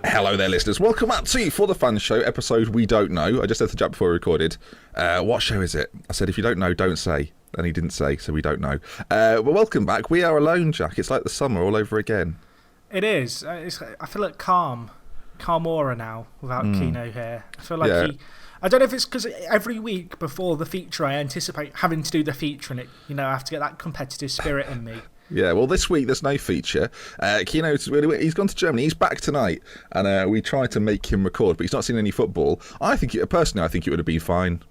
Hello there, listeners. Welcome back to ForTheFans show, episode We Don't Know. I just said to Jack before we recorded. What show is it? I said, if you don't know, don't say. And he didn't say, so we don't know. Well, welcome back. We are alone, Jack. It's like the summer all over again. It is. I feel like calm aura now without Kino here. I feel like I don't know if it's because every week before the feature I anticipate having to do the feature and I have to get that competitive spirit in me. Yeah, well, this week there's no feature. Kino's he's gone to Germany. He's back tonight, and we tried to make him record, but he's not seen any football. Personally, I think it would have been fine.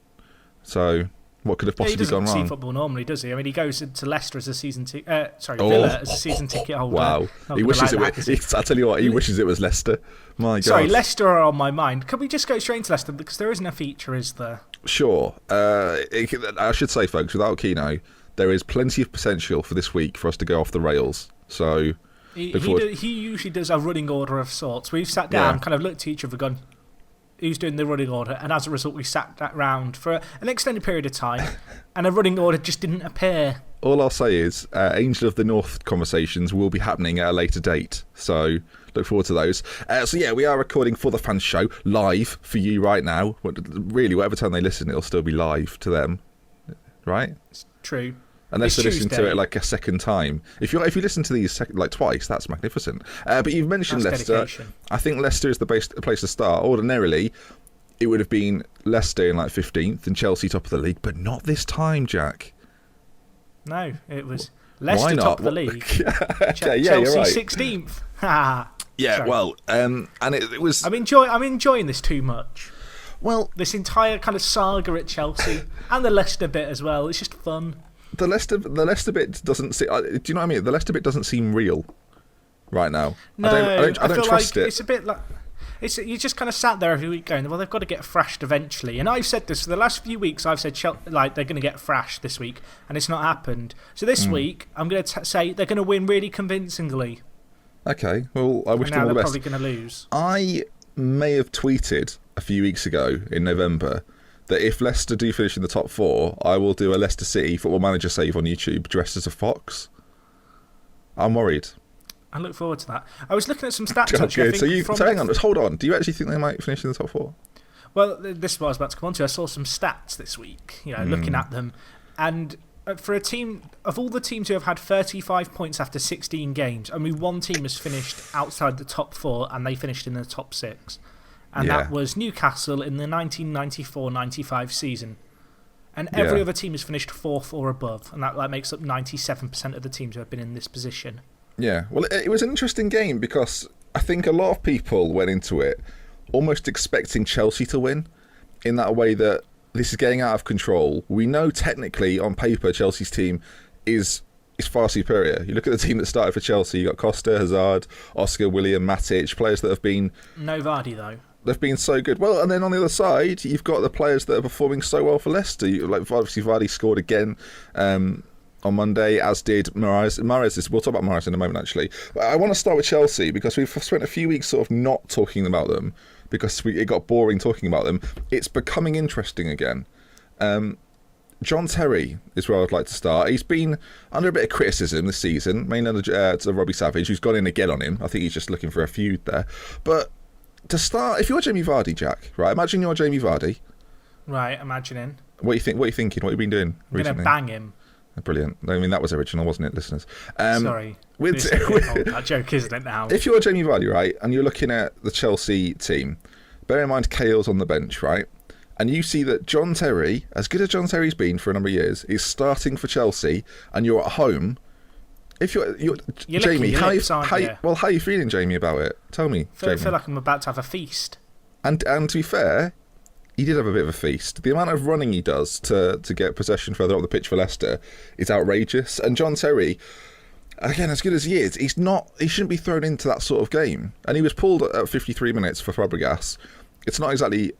So, what could have possibly gone wrong? He doesn't see football normally, does he? I mean, he goes to Leicester as a season ticket. Villa as a season ticket holder. Wow, he wishes it was. I tell you what, he wishes it was Leicester. My God. Sorry, Leicester are on my mind. Could we just go straight into Leicester because there isn't a feature, is there? Sure. I should say, folks, without Kino, there is plenty of potential for this week for us to go off the rails. So he usually does a running order of sorts. We've sat down, kind of looked at each other, gone, who's doing the running order? And as a result, we sat that round for an extended period of time, and a running order just didn't appear. All I'll say is Angel of the North conversations will be happening at a later date. So look forward to those. We are recording ForTheFans show live for you right now. Really, whatever time they listen, it'll still be live to them. Right? It's true. Unless they listen to it like a second time. If you listen to these twice, that's magnificent. But you've mentioned Leicester. Dedication. I think Leicester is the place to start. Ordinarily, it would have been Leicester in 15th and Chelsea top of the league, but not this time, Jack. No, it was Leicester top of the league. Okay, Chelsea you're right. 16th. Yeah, Sorry. well, and it was. I'm enjoying this too much. Well, this entire kind of saga at Chelsea and the Leicester bit as well. It's just fun. The Leicester bit doesn't seem. Do you know what I mean? The Leicester bit doesn't seem real right now. No, I don't trust it. It's a bit like you just kind of sat there every week going, well, they've got to get thrashed eventually. And I've said this for the last few weeks. I've said they're going to get thrashed this week, and it's not happened. So this week, I'm going to say they're going to win really convincingly. Okay, well, I wish them all the best. Now they're probably going to lose. I may have tweeted a few weeks ago in November that if Leicester do finish in the top 4, I will do a Leicester City Football Manager save on YouTube dressed as a fox. I'm worried. I look forward to that. I was looking at some stats. Actually, so hang on, hold on. Do you actually think they might finish in the top 4? Well, this is what I was about to come on to. I saw some stats this week, looking at them. And for a team, of all the teams who have had 35 points after 16 games, only one team has finished outside the top 4, and they finished in the top 6. And that was Newcastle in the 1994-95 season. And every other team has finished 4th or above. And that makes up 97% of the teams who have been in this position. Yeah, well, it was an interesting game because I think a lot of people went into it almost expecting Chelsea to win in that way that this is getting out of control. We know technically on paper Chelsea's team is far superior. You look at the team that started for Chelsea, you got Costa, Hazard, Oscar, William, Matic, players that have been... No Vardy, though. They've been so good. Well, and then on the other side, you've got the players that are performing so well for Leicester. Obviously, Vardy scored again on Monday, as did Mahrez. We'll talk about Mahrez in a moment, actually. But I want to start with Chelsea because we've spent a few weeks sort of not talking about them because it got boring talking about them. It's becoming interesting again. John Terry is where I'd like to start. He's been under a bit of criticism this season, mainly under Robbie Savage, who's gone in again on him. I think he's just looking for a feud there. But to start, if you're Jamie Vardy, Jack, right? Imagine you're Jamie Vardy. Right, imagining. What are you thinking? What have you been doing recently? I'm going to bang him. Brilliant. I mean, that was original, wasn't it, listeners? Sorry. That joke, isn't it now? If you're Jamie Vardy, right, and you're looking at the Chelsea team, bear in mind Kale's on the bench, right? and you see that John Terry, as good as John Terry's been for a number of years, is starting for Chelsea, and you're at home. If you're Jamie, how are you feeling, Jamie, about it? Tell me, I feel like I'm about to have a feast. And to be fair, he did have a bit of a feast. The amount of running he does to get possession further up the pitch for Leicester is outrageous. And John Terry, again, as good as he is, he shouldn't be thrown into that sort of game. And he was pulled at 53 minutes for Fabregas. It's not exactly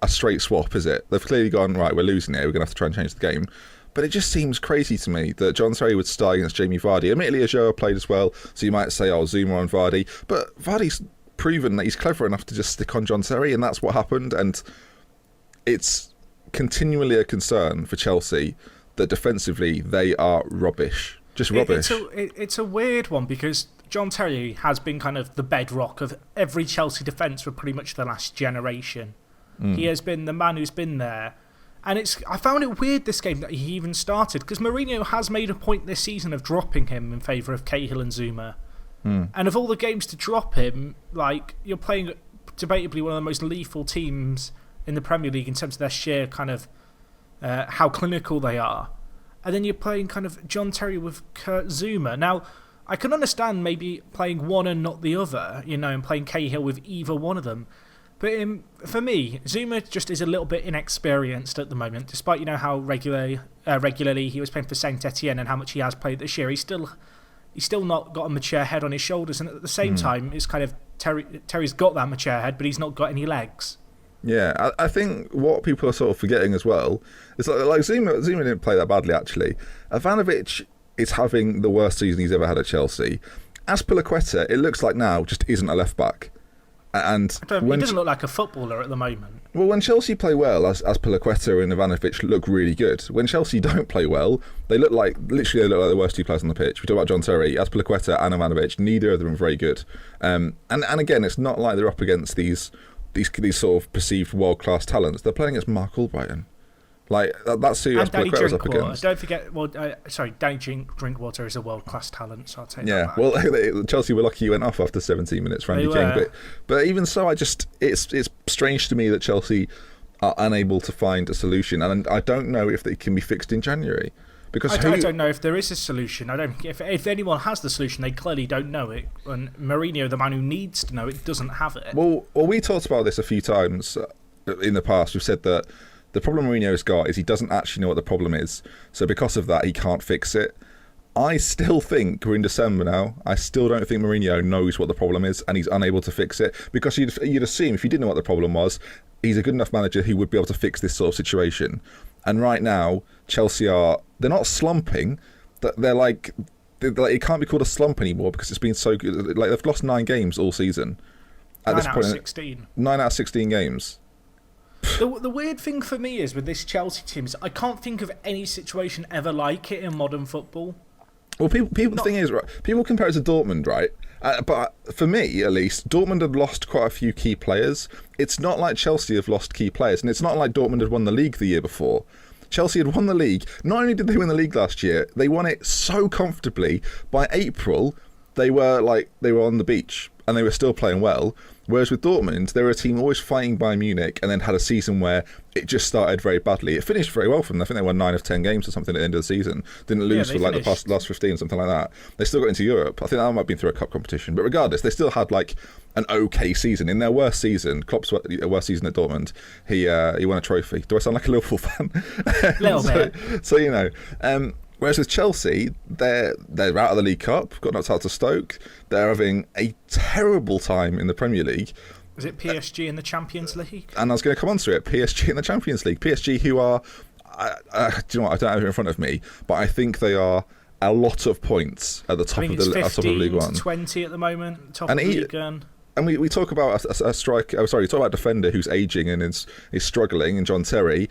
a straight swap, is it? They've clearly gone, right, we're losing here, we're going to have to try and change the game. But it just seems crazy to me that John Terry would start against Jamie Vardy. Admittedly, Ajoa played as well, so you might say, Zuma on Vardy. But Vardy's proven that he's clever enough to just stick on John Terry, and that's what happened. And it's continually a concern for Chelsea that defensively they are rubbish. Just rubbish. It's a weird one because John Terry has been kind of the bedrock of every Chelsea defence for pretty much the last generation. He has been the man who's been there. And I found it weird this game that he even started because Mourinho has made a point this season of dropping him in favour of Cahill and Zuma. And of all the games to drop him, like you're playing debatably one of the most lethal teams in the Premier League in terms of their sheer kind of how clinical they are. And then you're playing kind of John Terry with Kurt Zuma. Now, I can understand maybe playing one and not the other, and playing Cahill with either one of them. But for me, Zuma just is a little bit inexperienced at the moment, despite how regularly he was playing for Saint Etienne and how much he has played this year. He's still not got a mature head on his shoulders, and at the same time, it's kind of Terry's got that mature head, but he's not got any legs. Yeah, I think what people are sort of forgetting as well is like Zuma didn't play that badly actually. Ivanovic is having the worst season he's ever had at Chelsea. Azpilicueta, it looks like now, just isn't a left back. And he doesn't look like a footballer at the moment. Well, when Chelsea play well, as Azpilicueta and Ivanovic look really good. When Chelsea don't play well, they look like the worst two players on the pitch. We talk about John Terry, Azpilicueta and Ivanovic. Neither of them are very good. And again, it's not like they're up against these sort of perceived world-class talents. They're playing against Mark Albrighton. Like, that's who Azpilicueta's up against. Don't forget, Danny Drinkwater is a world-class talent, so I'll take that. Yeah, well, Chelsea were lucky he went off after 17 minutes, Randy King. But even so, it's strange to me that Chelsea are unable to find a solution, and I don't know if it can be fixed in January. Because I don't know if there is a solution. If anyone has the solution, they clearly don't know it. And Mourinho, the man who needs to know it, doesn't have it. Well, we talked about this a few times in the past. We've said that the problem Mourinho's got is he doesn't actually know what the problem is. So because of that, he can't fix it. I still think we're in December now. I still don't think Mourinho knows what the problem is and he's unable to fix it. Because you'd assume if you didn't know what the problem was, he's a good enough manager who would be able to fix this sort of situation. And right now, Chelsea they're not slumping. They're like, it can't be called a slump anymore because it's been so good. Like, they've lost 9 games all season. At this point, 16. 9 out of 16 games. The weird thing for me is with this Chelsea team is I can't think of any situation ever like it in modern football. Well, the thing is, right, people compare it to Dortmund, right? But for me, at least, Dortmund have lost quite a few key players. It's not like Chelsea have lost key players, and it's not like Dortmund had won the league the year before. Chelsea had won the league. Not only did they win the league last year, they won it so comfortably. By April, they were on the beach, and they were still playing well. Whereas with Dortmund, they were a team always fighting Bayern Munich and then had a season where it just started very badly. It finished very well for them. I think they won 9 of 10 games or something at the end of the season. Didn't lose for like the last 15, something like that. They still got into Europe. I think that might have been through a cup competition. But regardless, they still had like an okay season. In their worst season, Klopp's worst season at Dortmund, he won a trophy. Do I sound like a Liverpool fan? A little bit. So, whereas with Chelsea, they're out of the League Cup, got knocked out to Stoke. They're having a terrible time in the Premier League. Is it PSG in the Champions League? And I was going to come on to it. PSG in the Champions League. PSG, who are, do you know what? I don't have it in front of me, but I think they are a lot of points at the top of League One. 20 at the moment, top of League One. And we talk about a striker. We talk about a defender who's aging and is struggling, and John Terry.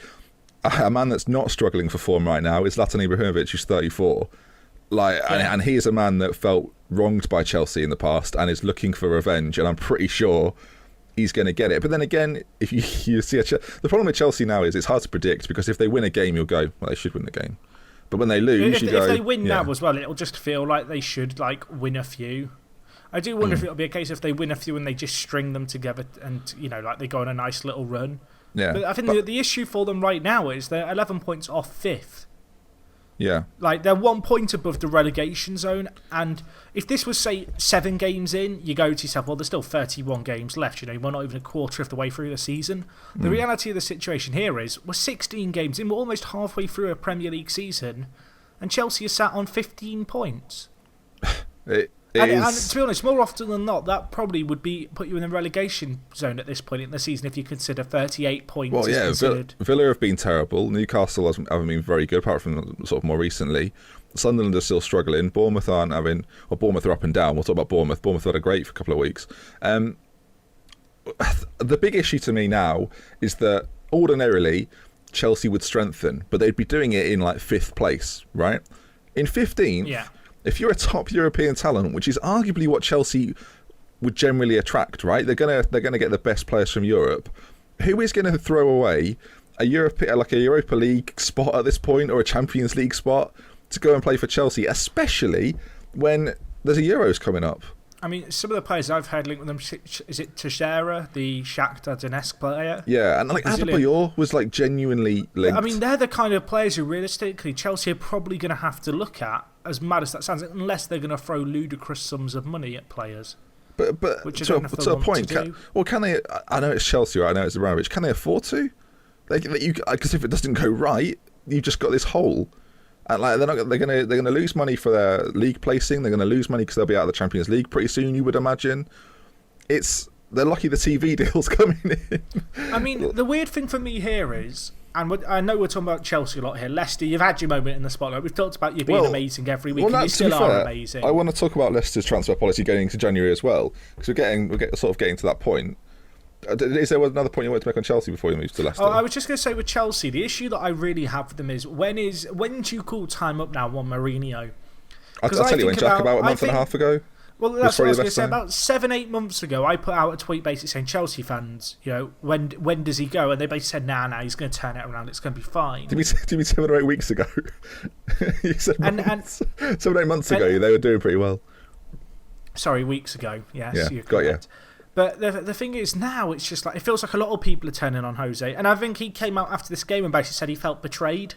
A man that's not struggling for form right now is Zlatan Ibrahimovic, who's 34. And he is a man that felt wronged by Chelsea in the past and is looking for revenge. And I'm pretty sure he's going to get it. But then again, if you see the problem with Chelsea now is it's hard to predict because if they win a game, you'll go, well, they should win the game. But when they lose, you go, if they win now as well, it'll just feel like they should win a few. I do wonder if it'll be a case if they win a few and they just string them together and they go on a nice little run. Yeah. But I think the issue for them right now is they're 11 points off 5th. Yeah. Like, they're 1 point above the relegation zone, and if this was, say, 7 games in, you go to yourself, well, there's still 31 games left, we're not even a quarter of the way through the season. The reality of the situation here is, we're 16 games in, we're almost halfway through a Premier League season, and Chelsea is sat on 15 points. And to be honest, more often than not, that probably would put you in the relegation zone at this point in the season if you consider 38 points. Well, yeah, considered. Villa have been terrible. Newcastle haven't been very good, apart from sort of more recently. Sunderland are still struggling. Bournemouth aren't having... Well, Bournemouth are up and down. We'll talk about Bournemouth. Bournemouth had a great for a couple of weeks. The big issue to me now is that ordinarily Chelsea would strengthen, but they'd be doing it in like 5th place, right? In 15th... Yeah. If you're a top European talent, which is arguably what Chelsea would generally attract, right? They're gonna get the best players from Europe. Who is going to throw away a Europa League spot at this point, or a Champions League spot to go and play for Chelsea, especially when there's a Euros coming up? I mean, some of the players I've heard linked with them, is it Teixeira, the Shakhtar Donetsk player? Yeah, and like Adebayor was like genuinely linked. I mean, they're the kind of players who realistically Chelsea are probably going to have to look at, as mad as that sounds, unless they're going to throw ludicrous sums of money at players. But to a point, can they? I know it's Chelsea, right? I know it's Abramovich. Can they afford to? Because if it doesn't go right, you've just got this hole. And like they're gonna lose money for their league placing. They're gonna lose money because they'll be out of the Champions League pretty soon. You would imagine. They're lucky the TV deal's coming in. I mean, the weird thing for me here is, and I know we're talking about Chelsea a lot here. Leicester, you've had your moment in the spotlight. We've talked about you being amazing every week, and you still are amazing. I want to talk about Leicester's transfer policy going into January as well, because we're sort of getting to that point. Is there another point you want to make on Chelsea before you move to Leicester? I was just going to say with Chelsea, the issue that I really have with them is when do you call time up now on Mourinho? I'll tell you when, Jack, about a month and a half ago. Well, that's what I was going to say. About 7-8 months ago, I put out a tweet basically saying, Chelsea fans, when does he go? And they basically said, nah, he's going to turn it around. It's going to be fine. Do you mean 7 or 8 weeks ago? You said 7 or 8 months ago, they were doing pretty well. Sorry, weeks ago. Yes, yeah, you're got correct. But the thing is, now it's just like, it feels like a lot of people are turning on Jose. And I think he came out after this game and basically said he felt betrayed.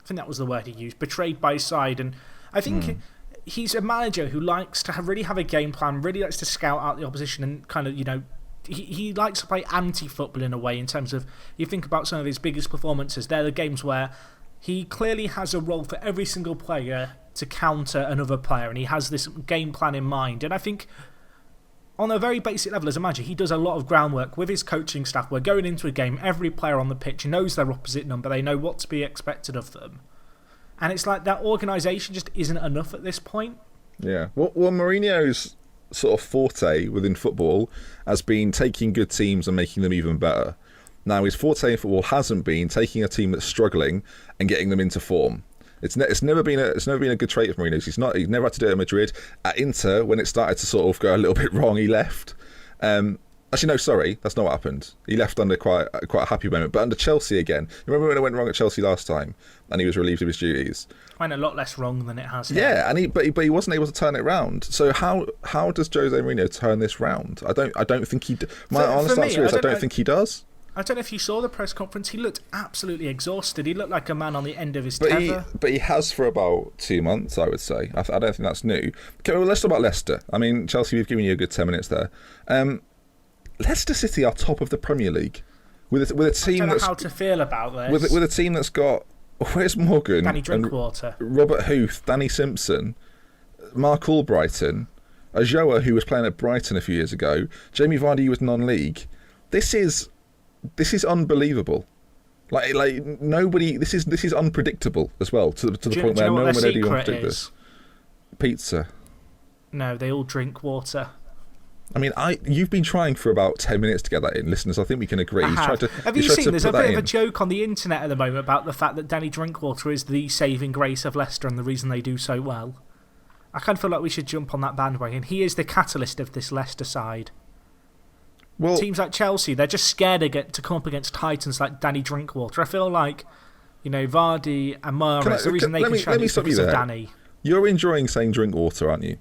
I think that was the word he used, betrayed by his side. And I think he's a manager who likes to really have a game plan, really likes to scout out the opposition and kind of, he likes to play anti-football in a way, in terms of, you think about some of his biggest performances, they're the games where he clearly has a role for every single player to counter another player, and he has this game plan in mind. And I think on a very basic level as a manager, he does a lot of groundwork with his coaching staff. We're going into a game, every player on the pitch knows their opposite number, they know what to be expected of them. And it's like that organisation just isn't enough at this point. Yeah. Well, Mourinho's sort of forte within football has been taking good teams and making them even better. Now, his forte in football hasn't been taking a team that's struggling and getting them into form. It's never been a good trait of Mourinho's. He's never had to do it at Madrid. At Inter, when it started to sort of go a little bit wrong, he left. Actually, no, sorry, that's not what happened. He left under quite a happy moment, but under Chelsea again. Remember when it went wrong at Chelsea last time, and he was relieved of his duties? Went a lot less wrong than it has here. Yeah, and but he wasn't able to turn it round. So how does Jose Mourinho turn this round? I don't think he. My honest answer is I don't think he does. I don't know if you saw the press conference. He looked absolutely exhausted. He looked like a man on the end of his tether. But he has for about 2 months, I would say. I don't think that's new. Okay, well, let's talk about Leicester. I mean, Chelsea, we've given you a good 10 minutes there. Leicester City are top of the Premier League with a team. I don't know how to feel about this. With a team that's got, where's Morgan? Danny Drinkwater, Robert Huth, Danny Simpson, Mark Albrighton, Ajoa, who was playing at Brighton a few years ago, Jamie Vardy was non-league. This is unbelievable. Like nobody. This is unpredictable as well, to the point where no one would ever predict this. Pizza. No, they all drink water. I mean, you've been trying for about 10 minutes to get that in, listeners. I think we can agree. Have you seen? There's a bit of a joke on the internet at the moment about the fact that Danny Drinkwater is the saving grace of Leicester and the reason they do so well. I kind of feel like we should jump on that bandwagon. He is the catalyst of this Leicester side. Well, teams like Chelsea, they're just scared to come up against titans like Danny Drinkwater. I feel like, Vardy and Mahrez, the reason they can shine is because of Danny. You're enjoying saying Drinkwater, aren't you?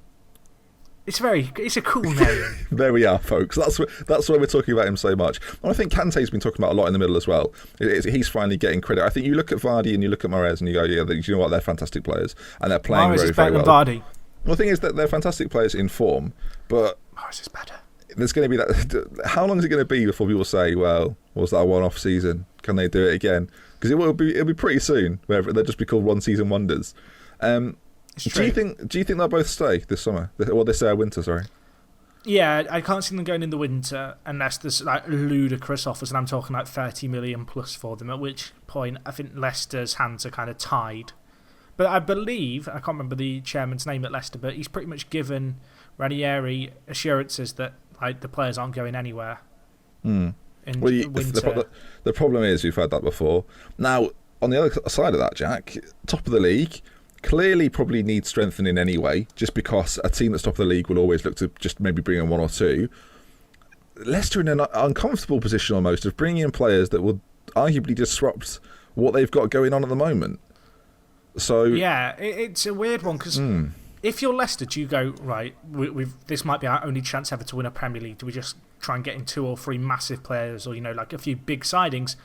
It's a cool name. There we are, folks. That's why we're talking about him so much. And I think Kante's been talking about a lot in the middle as well. He's finally getting credit. I think you look at Vardy and you look at Mahrez and you go, yeah, you know what? They're fantastic players and they're playing Mahrez very, is better very than well. Vardy. Well, the thing is that they're fantastic players in form, but Mahrez is better. there's going to be that. How long is it going to be before people say, "Well, was that a one-off season? Can they do it again?" Because it'll be pretty soon where they'll just be called one-season wonders. Do you think they'll both stay this summer or this winter? Sorry. Yeah, I can't see them going in the winter unless there's like ludicrous offers, and I'm talking like 30 million plus for them. At which point, I think Leicester's hands are kind of tied. But I believe, I can't remember the chairman's name at Leicester, but he's pretty much given Ranieri assurances that like the players aren't going anywhere. In winter. The problem is we've had that before. Now, on the other side of that, Jack, top of the league, clearly probably needs strengthening anyway, just because a team that's top of the league will always look to just maybe bring in one or two. Leicester in an uncomfortable position almost of bringing in players that will arguably disrupt what they've got going on at the moment. So yeah, it's a weird one because if you're Leicester, do you go, right, this might be our only chance ever to win a Premier League? Do we just try and get in 2 or 3 massive players or, like a few big sidings,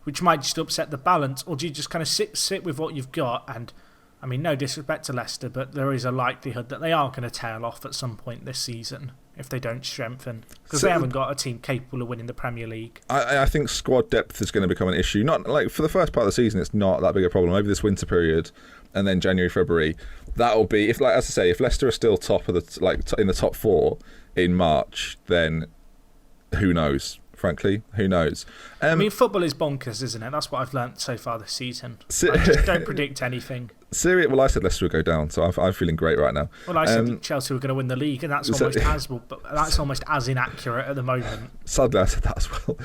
which might just upset the balance? Or do you just kind of sit with what you've got? And, I mean, no disrespect to Leicester, but there is a likelihood that they are going to tail off at some point this season if they don't strengthen. Because they haven't got a team capable of winning the Premier League. I think squad depth is going to become an issue. Not like for the first part of the season, it's not that big a problem. Over this winter period and then January, February, that'll be if Leicester are still top of the in the top 4 in March, then who knows? Frankly, who knows? I mean, football is bonkers, isn't it? That's what I've learnt so far this season. I just don't predict anything. I said Leicester will go down, so I'm feeling great right now. Well, I said Chelsea were going to win the league, and that's almost as inaccurate at the moment. Sadly, I said that as well.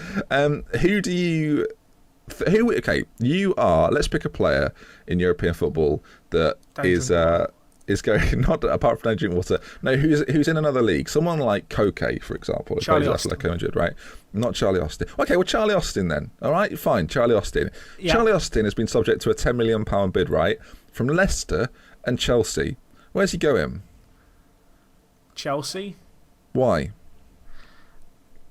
You are. Let's pick a player in European football that is going not apart from drinking water. No, who's in another league? Someone like Koke, for example. Charlie Austin. Injured, right? Not Charlie Austin. Okay, well Charlie Austin then. All right, fine. Charlie Austin. Yeah. Charlie Austin has been subject to a £10 million bid, right, from Leicester and Chelsea. Where's he going? Chelsea. Why?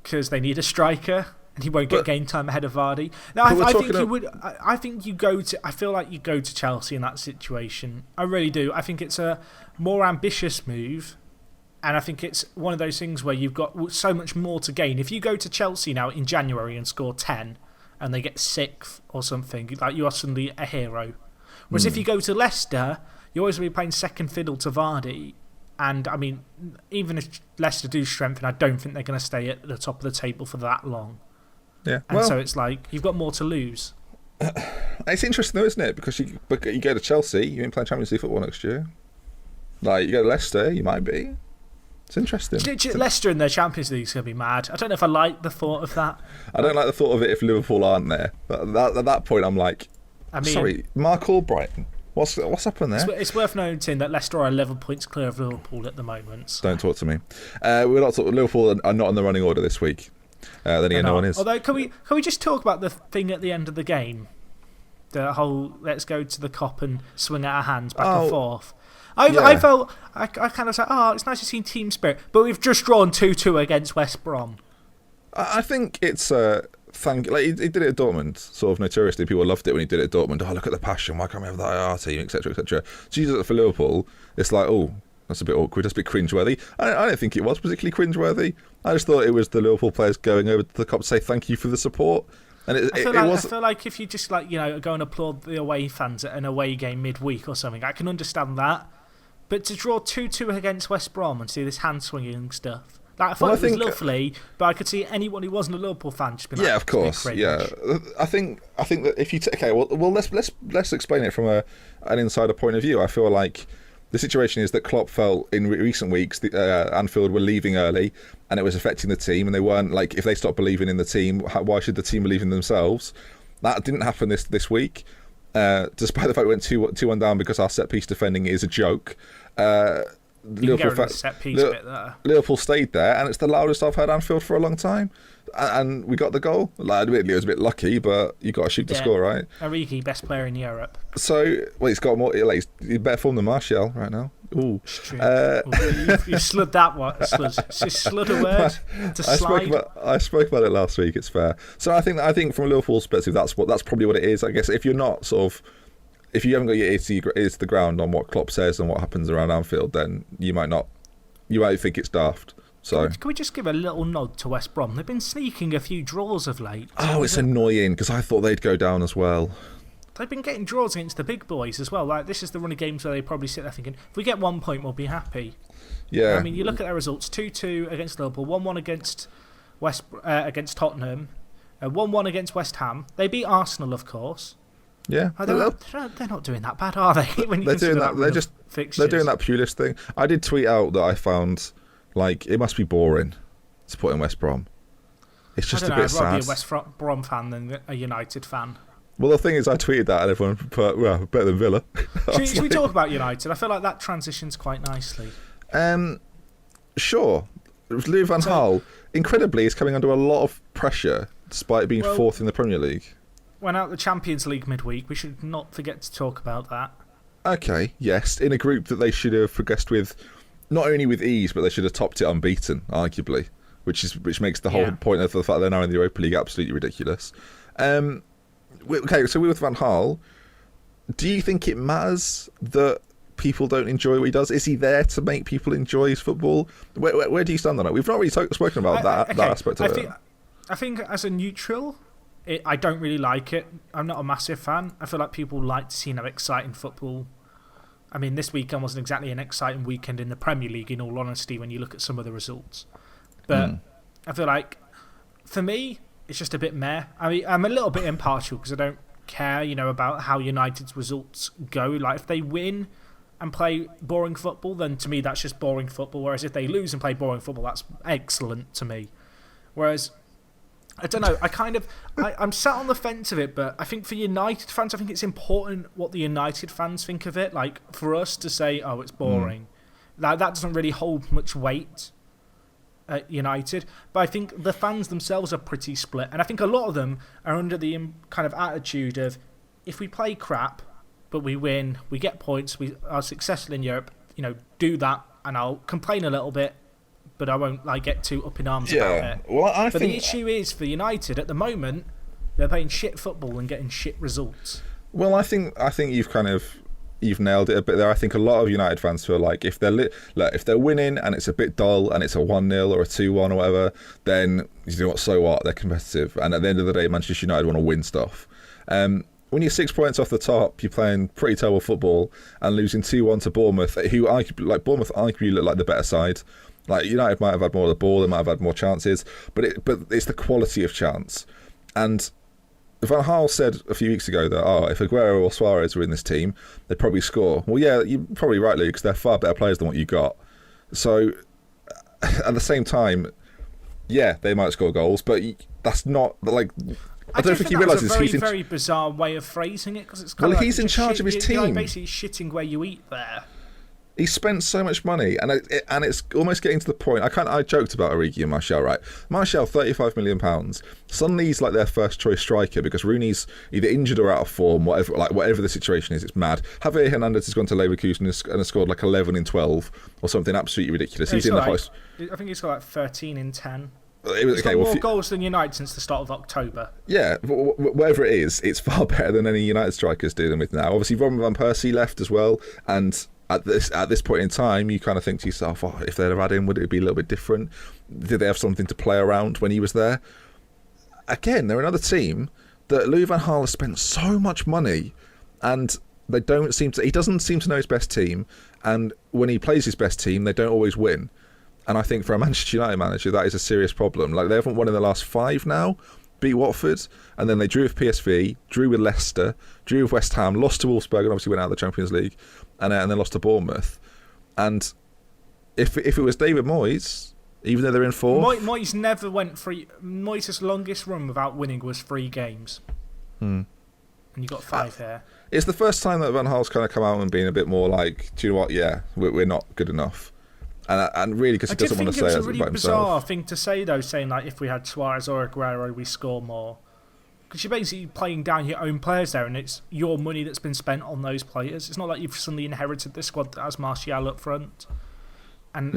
Because they need a striker. And he won't get game time ahead of Vardy. No, I think you would. I think you go to. I feel like you go to Chelsea in that situation. I really do. I think it's a more ambitious move, and I think it's one of those things where you've got so much more to gain. If you go to Chelsea now in January and score 10, and they get 6th or something, like you are suddenly a hero. Whereas if you go to Leicester, you're always going to be playing second fiddle to Vardy. And I mean, even if Leicester do strengthen, I don't think they're going to stay at the top of the table for that long. Yeah, and so it's like you've got more to lose. It's interesting though, isn't it? Because you go to Chelsea, you ain't playing Champions League football next year. Like you go to Leicester, you might be. It's interesting. Leicester in their Champions League is going to be mad. I don't know if I like the thought of that. I don't like the thought of it if Liverpool aren't there. At that point, I'm like, sorry, Mark Albrighton. What's happened there? It's worth noting that Leicester are 11 points clear of Liverpool at the moment. Don't talk to me. We're not talking. Liverpool are not in the running order this week. Then again, no one is. Although, can we just talk about the thing at the end of the game? The whole let's go to the Kop and swing our hands back and forth. I kind of said, it's nice to see team spirit, but we've just drawn 2-2 against West Brom. I think it's he did it at Dortmund, sort of notoriously. People loved it when he did it at Dortmund. Oh, look at the passion! Why can't we have that IR team, etc., etc. Jesus, for Liverpool, it's like, that's a bit awkward. That's a bit cringeworthy. I don't think it was particularly cringeworthy. I just thought it was the Liverpool players going over to the Kop to say thank you for the support. And I feel like if you just go and applaud the away fans at an away game midweek or something, I can understand that. But to draw 2-2 against West Brom and see this hand swinging stuff, I thought it was lovely. But I could see anyone who wasn't a Liverpool fan just being like, yeah, of course, yeah. I think that if you let's explain it from an insider point of view. I feel like the situation is that Klopp felt in recent weeks Anfield were leaving early and it was affecting the team, and they weren't if they stopped believing in the team, why should the team believe in themselves? That didn't happen this week, despite the fact we went 2-1 down because our set piece defending is a joke. Liverpool stayed there, and it's the loudest I've heard Anfield for a long time, and we got the goal. Admittedly, it was a bit lucky, but you got to shoot to score, right? Origi, best player in Europe. So, he's got more. He's better form than Martial right now. Ooh. You slid that one. Slid a word to slide. I spoke about it last week. It's fair. So I think from a Liverpool perspective, that's probably what it is. I guess if you're not if you haven't got your ear to the ground on what Klopp says and what happens around Anfield, then you might think it's daft. So can we just give a little nod to West Brom? They've been sneaking a few draws of late. Oh, it's annoying because I thought they'd go down as well. They've been getting draws against the big boys as well. Like, this is the run of games where they probably sit there thinking, if we get 1 point, we'll be happy. Yeah. I mean, you look at their results: 2-2 against Liverpool, 1-1 against against Tottenham, 1-1 against West Ham. They beat Arsenal, of course. Yeah, they're not doing that bad, are they? When you they're doing that. They're doing that Pulis thing. I did tweet out that I found it must be boring supporting West Brom. It's just a bit sad. I'd rather be a West Brom fan than a United fan. Well, the thing is, I tweeted that and everyone put, well, better than Villa. Should we talk about United? I feel like that transitions quite nicely. Sure. Louis van Gaal, incredibly, is coming under a lot of pressure despite being fourth in the Premier League. Went out the Champions League midweek. We should not forget to talk about that. Okay, yes. In a group that they should have progressed with, not only with ease, but they should have topped it unbeaten, arguably, which makes the whole point of the fact they're now in the Europa League absolutely ridiculous. Okay, so with Van Gaal, do you think it matters that people don't enjoy what he does? Is he there to make people enjoy his football? Where do you stand on it? We've not really spoken about that aspect of it. I think as a neutral, I don't really like it. I'm not a massive fan. I feel like people like to see exciting football. I mean, this weekend wasn't exactly an exciting weekend in the Premier League, in all honesty, when you look at some of the results. But I feel like, for me, it's just a bit meh. I mean, I'm a little bit impartial because I don't care, about how United's results go. Like, if they win and play boring football, then to me that's just boring football. Whereas if they lose and play boring football, that's excellent to me. Whereas, I don't know, I'm sat on the fence of it, but I think for United fans, I think it's important what the United fans think of it. Like, for us to say, oh, it's boring, that doesn't really hold much weight at United. But I think the fans themselves are pretty split, and I think a lot of them are under the kind of attitude of, if we play crap but we win, we get points, we are successful in Europe, do that, and I'll complain a little bit, but I won't get too up in arms about it. Well, the issue is, for United at the moment, they're playing shit football and getting shit results. Well, I think you've nailed it a bit there. I think a lot of United fans feel like if they're winning and it's a bit dull and it's a 1-0 or a 2-1 or whatever, then you know what? So what? They're competitive, and at the end of the day, Manchester United want to win stuff. When you're 6 points off the top, you're playing pretty terrible football and losing 2-1 to Bournemouth, who Bournemouth arguably look like the better side. Like, United might have had more of the ball, they might have had more chances, but it's the quality of chance. And Van Gaal said a few weeks ago that, if Aguero or Suarez were in this team, they'd probably score. Well, yeah, you're probably right, Luke, because they're far better players than what you got. So, at the same time, yeah, they might score goals, but that's not, I don't think he realises he's a very bizarre way of phrasing it, because it's kind of he's in charge of his team. You're basically shitting where you eat there. He spent so much money, and it's almost getting to the point. I joked about Origi and Martial, right? Martial, £35 million. Suddenly he's like their first choice striker because Rooney's either injured or out of form. Whatever the situation is, it's mad. Javier Hernandez has gone to Leverkusen and has scored 11 in 12 or something absolutely ridiculous. He's in the host. I think he's got 13 in 10. He's got more goals than United since the start of October. Yeah, whatever it is, it's far better than any United strikers dealing with now. Obviously, Robin van Persie left as well, and at this point in time, you kind of think to yourself, if they'd have had him, would it be a little bit different? Did they have something to play around when he was there? Again, they're another team that Louis van Gaal has spent so much money, and he doesn't seem to know his best team, and when he plays his best team, they don't always win. And I think for a Manchester United manager, that is a serious problem. They haven't won in the last 5 now, beat Watford, and then they drew with PSV, drew with Leicester, drew with West Ham, lost to Wolfsburg, and obviously went out of the Champions League, and then lost to Bournemouth. And if it was David Moyes, even though they're in 4th... Moyes never went free. Moyes' longest run without winning was 3 games. And you got 5 here. It's the first time that Van Gaal's kind of come out and been a bit more like, do you know what, yeah, we're not good enough. And really, because he doesn't want to say it about himself. It's a really bizarre thing to say, though, saying if we had Suarez or Aguero, we score more. Because you're basically playing down your own players there, and it's your money that's been spent on those players. It's not like you've suddenly inherited this squad that has Martial up front and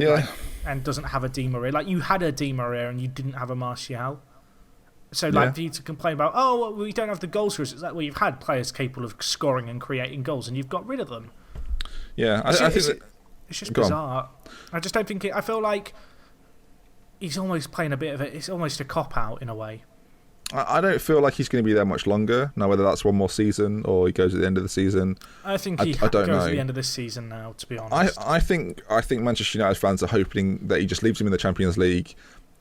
and doesn't have a Di Maria. Like, you had a Di Maria and you didn't have a Martial. So, like, for you to complain about, well, we don't have the goals for us, it's like, well, you've had players capable of scoring and creating goals, and you've got rid of them. Yeah, it's just bizarre. I just don't think I feel like he's almost playing a bit of it. It's almost a cop-out in a way. I don't feel like he's going to be there much longer. Now, whether that's one more season or he goes at the end of the season, I think he goes at the end of this season now, to be honest. I think Manchester United fans are hoping that he just leaves him in the Champions League.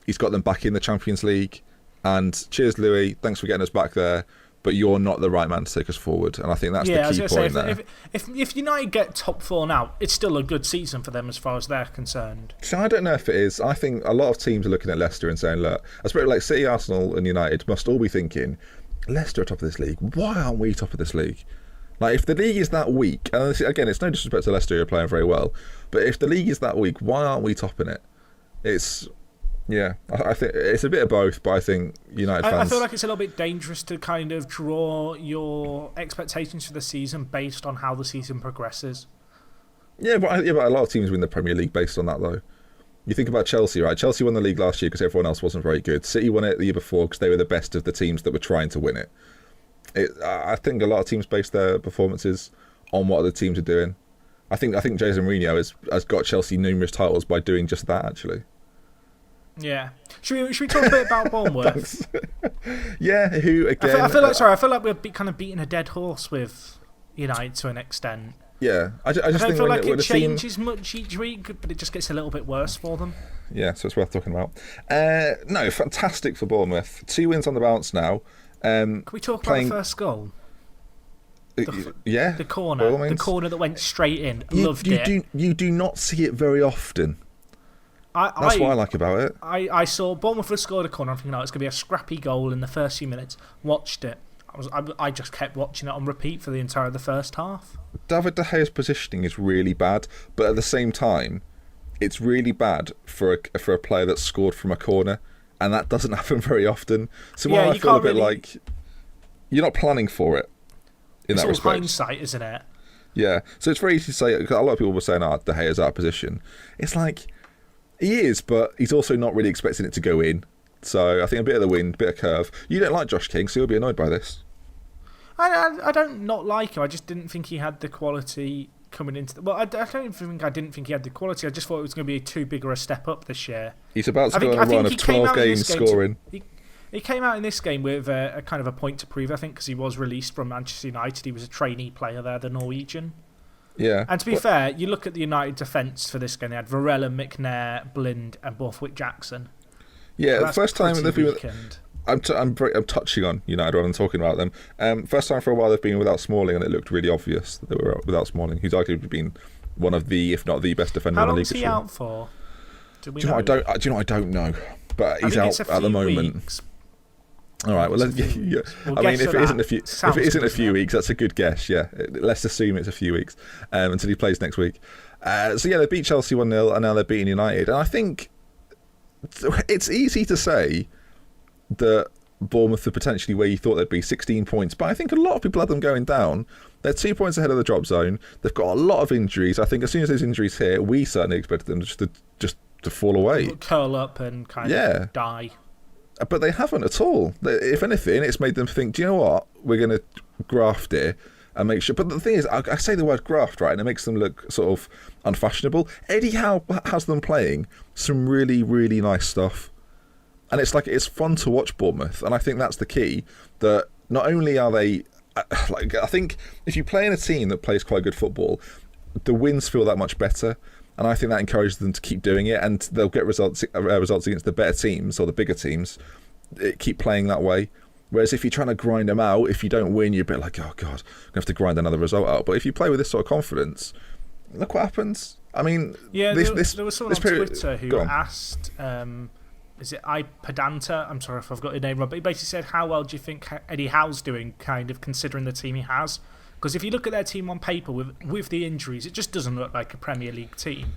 He's got them back in the Champions League. And cheers, Louis. Thanks for getting us back there. But you're not the right man to take us forward. And I think that's the key point there. If United get top 4 now, it's still a good season for them as far as they're concerned. So I don't know if it is. I think a lot of teams are looking at Leicester and saying, look, I suppose like City, Arsenal and United must all be thinking, Leicester are top of this league. Why aren't we top of this league? Like, if the league is that weak, and again, it's no disrespect to Leicester who are playing very well, but if the league is that weak, why aren't we topping it? Yeah, I think it's a bit of both, but I think United fans... I feel like it's a little bit dangerous to kind of draw your expectations for the season based on how the season progresses. Yeah, but a lot of teams win the Premier League based on that, though. You think about Chelsea, right? Chelsea won the league last year because everyone else wasn't very good. City won it the year before because they were the best of the teams that were trying to win it. I think a lot of teams base their performances on what other teams are doing. I think Jose Mourinho has got Chelsea numerous titles by doing just that, actually. Yeah. Should we talk a bit about Bournemouth? Yeah, who again? I feel like we're kind of beating a dead horse with United to an extent. Yeah, I just don't think feel like it changes much each week, but it just gets a little bit worse for them. Yeah, so it's worth talking about. No, fantastic for Bournemouth. 2 wins on the bounce now. Can we talk about the first goal? The corner that went straight in. Loved it. You do not see it very often. That's what I like about it. I saw Bournemouth had scored a corner. I'm thinking, it's going to be a scrappy goal in the first few minutes. Watched it. I just kept watching it on repeat for the entire of the first half. David De Gea's positioning is really bad, but at the same time, it's really bad for a player that's scored from a corner, and that doesn't happen very often. So I feel a bit like you're not planning for it in that respect. It's all hindsight, isn't it? Yeah. So it's very easy to say. A lot of people were saying, De Gea's out of position. It's like, he is, but he's also not really expecting it to go in. So I think a bit of the wind, a bit of curve. You don't like Josh King, so you'll be annoyed by this. I don't not like him. I just didn't think he had the quality coming into... I didn't think he had the quality. I just thought it was going to be too big of a step up this year. He's about to go on a run of 12 games scoring. He came out in this game with a kind of a point to prove, I think, because he was released from Manchester United. He was a trainee player there, the Norwegian. Yeah. And to be fair, you look at the United defence for this game, they had Varela, McNair, Blind and Borthwick-Jackson. Yeah, the first time they've been... I'm touching on United rather than talking about them. First time for a while they've been without Smalling, and it looked really obvious that they were without Smalling, who's arguably been one of the, if not the best defender in the league. How long is he out for? Do you know what? I don't know. But he's out at the moment. Weeks. All right. Well, I mean, if it isn't a few weeks, that's a good guess. Yeah, let's assume it's a few weeks until he plays next week. So yeah, they beat Chelsea 1-0, and now they're beating United. And I think it's easy to say that Bournemouth are potentially where you thought they'd be, 16 points. But I think a lot of people had them going down. They're 2 points ahead of the drop zone. They've got a lot of injuries. I think as soon as those injuries hit, we certainly expected them just to fall away, curl up, and kind of die. But they haven't at all. If anything, it's made them think, do you know what? We're going to graft it and make sure. But the thing is, I say the word graft, right, and it makes them look sort of unfashionable. Eddie Howe has them playing some really, really nice stuff. And it's fun to watch Bournemouth. And I think that's the key, that not only are they... I think if you play in a team that plays quite good football, the wins feel that much better. And I think that encourages them to keep doing it, and they'll get results against the better teams or the bigger teams. Keep playing that way. Whereas if you're trying to grind them out, if you don't win, you're a bit like, oh God, I'm going to have to grind another result out. But if you play with this sort of confidence, look what happens. I mean, there was someone on Twitter who asked, is it Pedanta? I'm sorry if I've got your name wrong, but he basically said, how well do you think Eddie Howe's doing, kind of considering the team he has? Because if you look at their team on paper with the injuries, it just doesn't look like a Premier League team.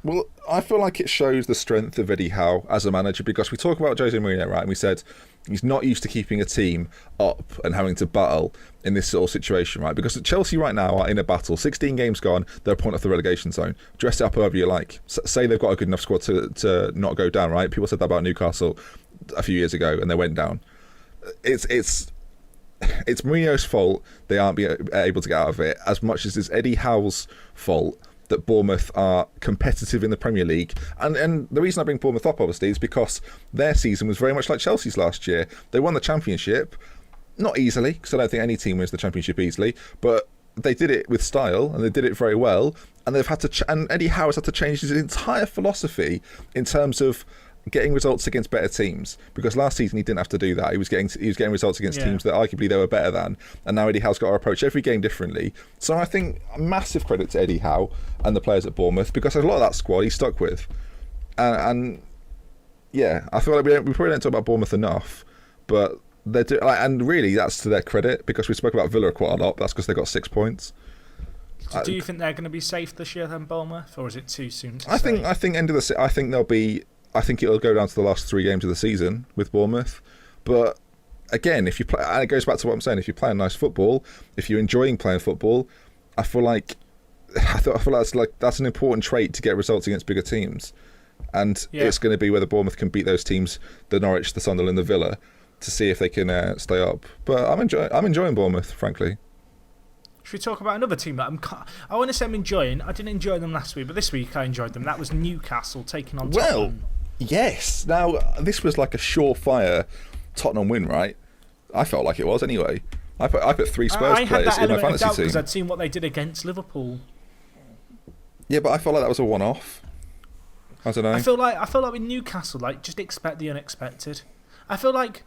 Well, I feel like it shows the strength of Eddie Howe as a manager, because we talk about Jose Mourinho, right? And we said he's not used to keeping a team up and having to battle in this sort of situation, right? Because Chelsea right now are in a battle. 16 games gone, they're a point off the relegation zone. Dress it up however you like. Say they've got a good enough squad to not go down, right? People said that about Newcastle a few years ago and they went down. It's Mourinho's fault they aren't able to get out of it, as much as it's Eddie Howe's fault that Bournemouth are competitive in the Premier League. And the reason I bring Bournemouth up, obviously, is because their season was very much like Chelsea's last year. They won the Championship, not easily, because I don't think any team wins the Championship easily, but they did it with style, and they did it very well, and they've had to and Eddie Howe has had to change his entire philosophy in terms of getting results against better teams, because last season he didn't have to do that. He was getting results against teams that arguably they were better than, and now Eddie Howe's got to approach every game differently. So I think massive credit to Eddie Howe and the players at Bournemouth, because a lot of that squad he's stuck with, and yeah, I feel like we probably don't talk about Bournemouth enough, but they're and really that's to their credit, because we spoke about Villa quite a lot. That's because they got 6 points. So do you think they're going to be safe this year then, Bournemouth, or is it too soon to say? I think end of the I think they'll be. I think it'll go down to the last 3 games of the season with Bournemouth. But again, if you play, and it goes back to what I'm saying, if you're playing nice football, if you're enjoying playing football, I feel like that's an important trait to get results against bigger teams. And it's going to be whether Bournemouth can beat those teams, the Norwich, the Sunderland, the Villa, to see if they can stay up. But I'm enjoying Bournemouth, frankly. Should we talk about another team that I want to say I'm enjoying? I didn't enjoy them last week, but this week I enjoyed them. That was Newcastle taking on Tottenham. Yes. Now, this was like a surefire Tottenham win, right? I felt like it was anyway. I put 3 Spurs players in my fantasy team because I'd seen what they did against Liverpool. Yeah, but I felt like that was a one-off. I don't know. I feel like with Newcastle, like, just expect the unexpected. I feel like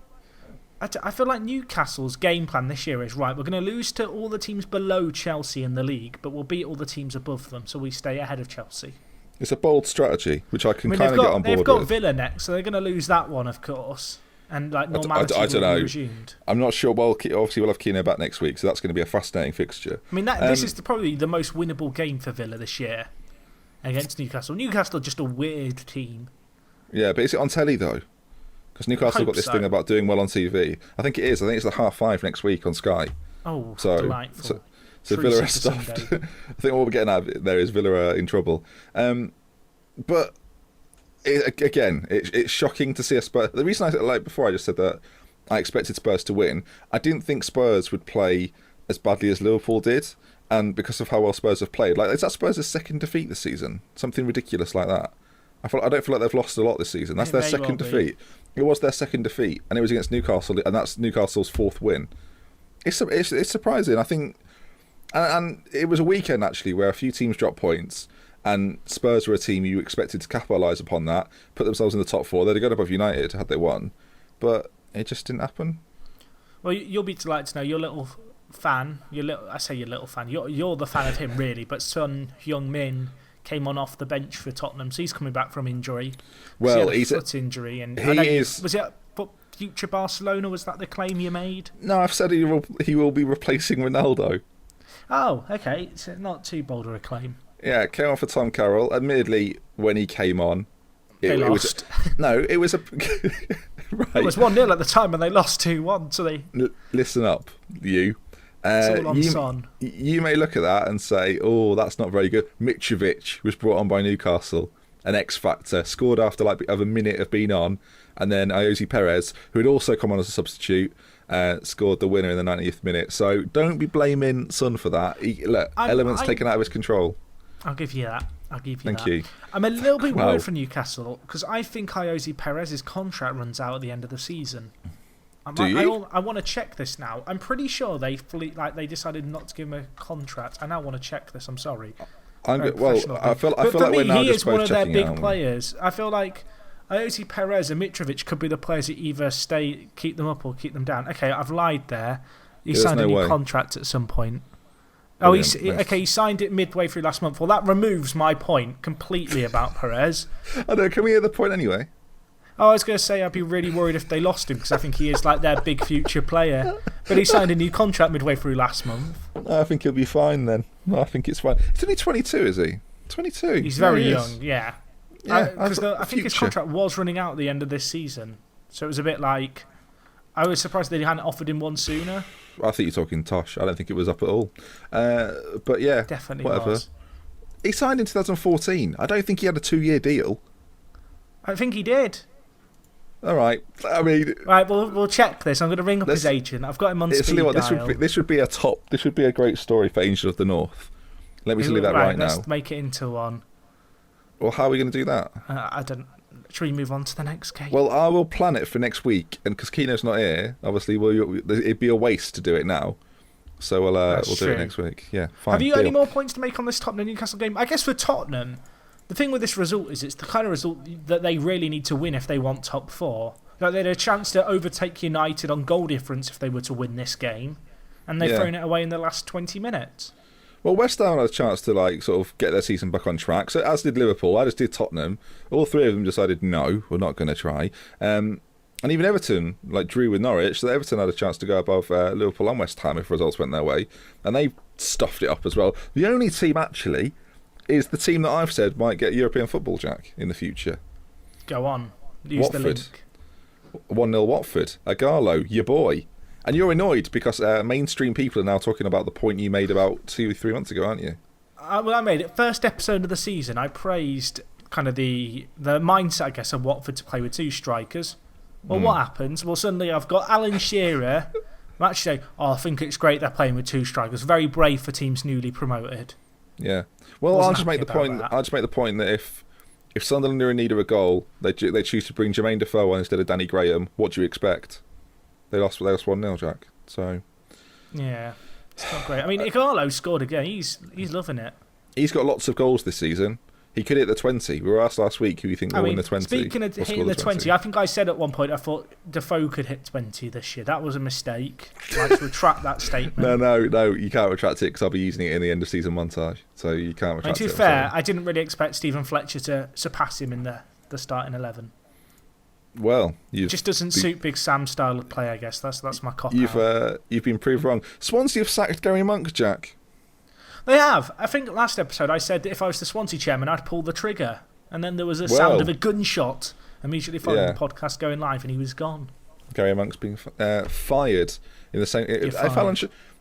Newcastle's game plan this year is, right, we're going to lose to all the teams below Chelsea in the league, but we'll beat all the teams above them, so we stay ahead of Chelsea. It's a bold strategy, which I can kind of get on board with. They've got Villa next, so they're going to lose that one, of course. And like normality I don't know. Resumed. I'm not sure. Well, obviously we'll have Keno back next week, so that's going to be a fascinating fixture. I mean, this is probably the most winnable game for Villa this year against Newcastle. Newcastle are just a weird team. Yeah, but is it on telly though? Because Newcastle got this thing about doing well on TV. I think it is. I think it's the 5:30 next week on Sky. Oh, so delightful. So Villa are stuffed. I think what we're getting at there is Villa are in trouble. But it's shocking to see a Spurs. The reason before I just said that I expected Spurs to win, I didn't think Spurs would play as badly as Liverpool did, and because of how well Spurs have played. Like, is that Spurs' second defeat this season? Something ridiculous like that. I don't feel like they've lost a lot this season. That's their second defeat. It was their second defeat, and it was against Newcastle, and that's Newcastle's 4th win. It's surprising, I think, and it was a weekend actually where a few teams dropped points, and Spurs were a team you expected to capitalise upon that, put themselves in the top 4. They'd have got above United had they won, but it just didn't happen. Well, you'll be delighted to know your little fan. I say your little fan. You're the fan of him really, but Son Heung-min came on off the bench for Tottenham, so he's coming back from injury. Well, he's a foot injury, and was it future Barcelona? Was that the claim you made? No, I've said he will be replacing Ronaldo. Oh, okay, so not too bold a claim. Yeah, came on for Tom Carroll. Admittedly, when he came on, they lost. It was a right. It was 1-0 at the time, and they lost 2-1. So they listen up, you. It's all on Son. You may look at that and say, "Oh, that's not very good." Mitrovic was brought on by Newcastle, an X factor, scored after of a minute of being on, and then Jose Perez, who had also come on as a substitute, scored the winner in the 90th minute. So don't be blaming Son for that. Elements taken out of his control. I'll give you that. Thank you. I'm a little bit worried for Newcastle because I think Jose Perez's contract runs out at the end of the season. I want to check this now. I'm pretty sure they decided not to give him a contract. I now want to check this. I'm sorry. I feel like we're now he just is one of their big out. players. I feel like Jose Perez and Mitrovic could be the players that either keep them up or keep them down. Okay, I've lied there. He signed a new contract at some point. He signed it midway through last month. Well, that removes my point completely about Perez. I know. Can we hear the point anyway? I was going to say I'd be really worried if they lost him because I think he is like their big future player. But he signed a new contract midway through last month. I think he'll be fine then. I think it's fine. He's only 22, is he? 22. He's very He young, is. yeah. Yeah, Because I think his future. contract was running out at the end of this season. So it was a bit like... I was surprised that he hadn't offered him one sooner. I think you're talking tosh. I don't think it was up at all. But yeah, Definitely whatever. was. He signed in 2014. I don't think he had a 2-year deal. I think he did. All right. I mean, Right, we'll check this. I'm going to ring up his agent. I've got him on speed dial. this would be a top. This would be a great story for Angel of the North. Let me tell you that right now. Let's make it into one. Well, how are we going to do that? I don't... Should we move on to the next game? Well, I will plan it for next week, and because Keno's not here, obviously, it'd be a waste to do it now. So we'll do it next week. Yeah, fine. Have you got any more points to make on this Tottenham-Newcastle game? I guess for Tottenham, the thing with this result is it's the kind of result that they really need to win if they want top four. Like they had a chance to overtake United on goal difference if they were to win this game, and they've thrown it away in the last 20 minutes. Well, West Ham had a chance to sort of get their season back on track. So as did Liverpool, as did Tottenham. All three of them decided no, we're not going to try. And even Everton drew with Norwich, so Everton had a chance to go above Liverpool and West Ham if results went their way, and they stuffed it up as well. The only team actually is the team that I've said might get European football, Jack, in the future. Go on, use Watford. the link. 1-0 Watford. Agarlo, your boy. And you're annoyed because mainstream people are now talking about the point you made about 2-3 months ago, aren't you? I made it. First episode of the season, I praised kind of the mindset, I guess, of Watford to play with two strikers. Well, what happens? Well, suddenly I've got Alan Shearer. I'm actually saying, I think it's great they're playing with two strikers. Very brave for teams newly promoted. Yeah. Well, I'll just make the point that if Sunderland are in need of a goal, they choose to bring Jermaine Defoe on instead of Danny Graham. What do you expect? They lost 1-0, Jack. So yeah, it's not great. I mean, Igalo scored again. He's loving it. He's got lots of goals this season. He could hit the 20. We were asked last week who you think will win the 20. Speaking of hitting the 20, I think I said at one point I thought Defoe could hit 20 this year. That was a mistake. I'd like to retract that statement. No, you can't retract it because I'll be using it in the end of season montage. So you can't retract it. To be fair, I didn't really expect Stephen Fletcher to surpass him in the starting 11. Well, just doesn't suit Big Sam's style of play, I guess. That's my cop out. You've been proved wrong. Swansea have sacked Gary Monk, Jack. They have. I think last episode I said that if I was the Swansea chairman, I'd pull the trigger. And then there was a sound of a gunshot immediately following the podcast going live, and he was gone. Gary Monk's being fired in the same.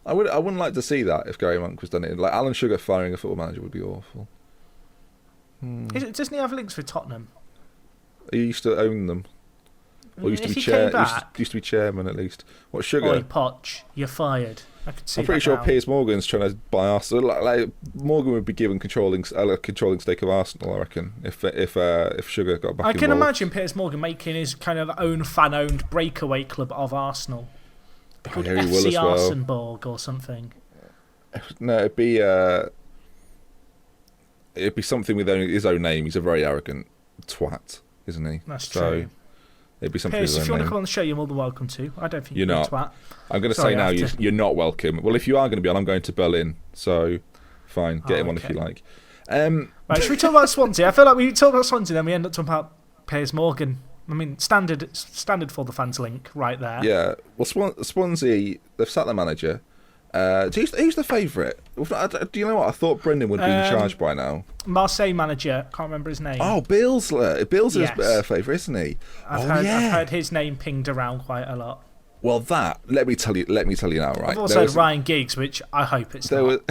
I wouldn't like to see that if Gary Monk was done it. Like Alan Sugar firing a football manager would be awful. Doesn't he have links with Tottenham? He used to own them. Or used to be used to be chairman at least. What Sugar? Oi, Poch, you're fired. I could see. I'm pretty sure Piers Morgan's trying to buy Arsenal. Like Morgan would be given controlling stake of Arsenal, I reckon, if Sugar got back. I can imagine Piers Morgan making his kind of own fan-owned breakaway club of Arsenal, called FC Arsenborg or something. No, it'd be something with his own name. He's a very arrogant twat, isn't he? That's true. It'd be something. Piers, if you want to come on the show, you're more than welcome to. I don't think you're not. Twat. I'm going to say now you're not welcome. Well, if you are going to be on, I'm going to Berlin. So, fine, get him on if you like. Right, should we talk about Swansea? I feel like we talk about Swansea, then we end up talking about Piers Morgan. I mean, standard for the fans link right there. Yeah. Well, Swansea, they've sacked the manager. Who's the favourite? Do you know what? I thought Brendan would be in charge by now. Marseille manager, can't remember his name. Oh, Bill's his favourite, isn't he? I've heard his name pinged around quite a lot. Well, let me tell you now, right? I've also heard Ryan Giggs, which I hope it's not.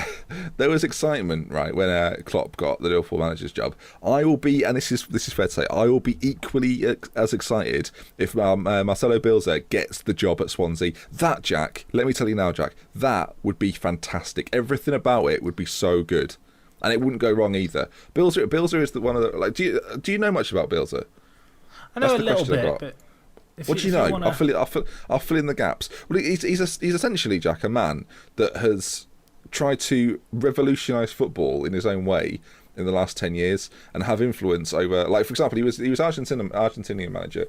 There was excitement, right, when Klopp got the Liverpool manager's job. I will be, and this is fair to say, I will be equally as excited if Marcelo Bielsa gets the job at Swansea. That, Jack, let me tell you now, Jack, that would be fantastic. Everything about it would be so good, and it wouldn't go wrong either. Bielsa is one of the do you know much about Bielsa? I know a little bit, but. What do you know? I'll fill in the gaps. Well, he's essentially, Jack, a man that has tried to revolutionise football in his own way in the last 10 years and have influence over. Like, for example, he was Argentinian manager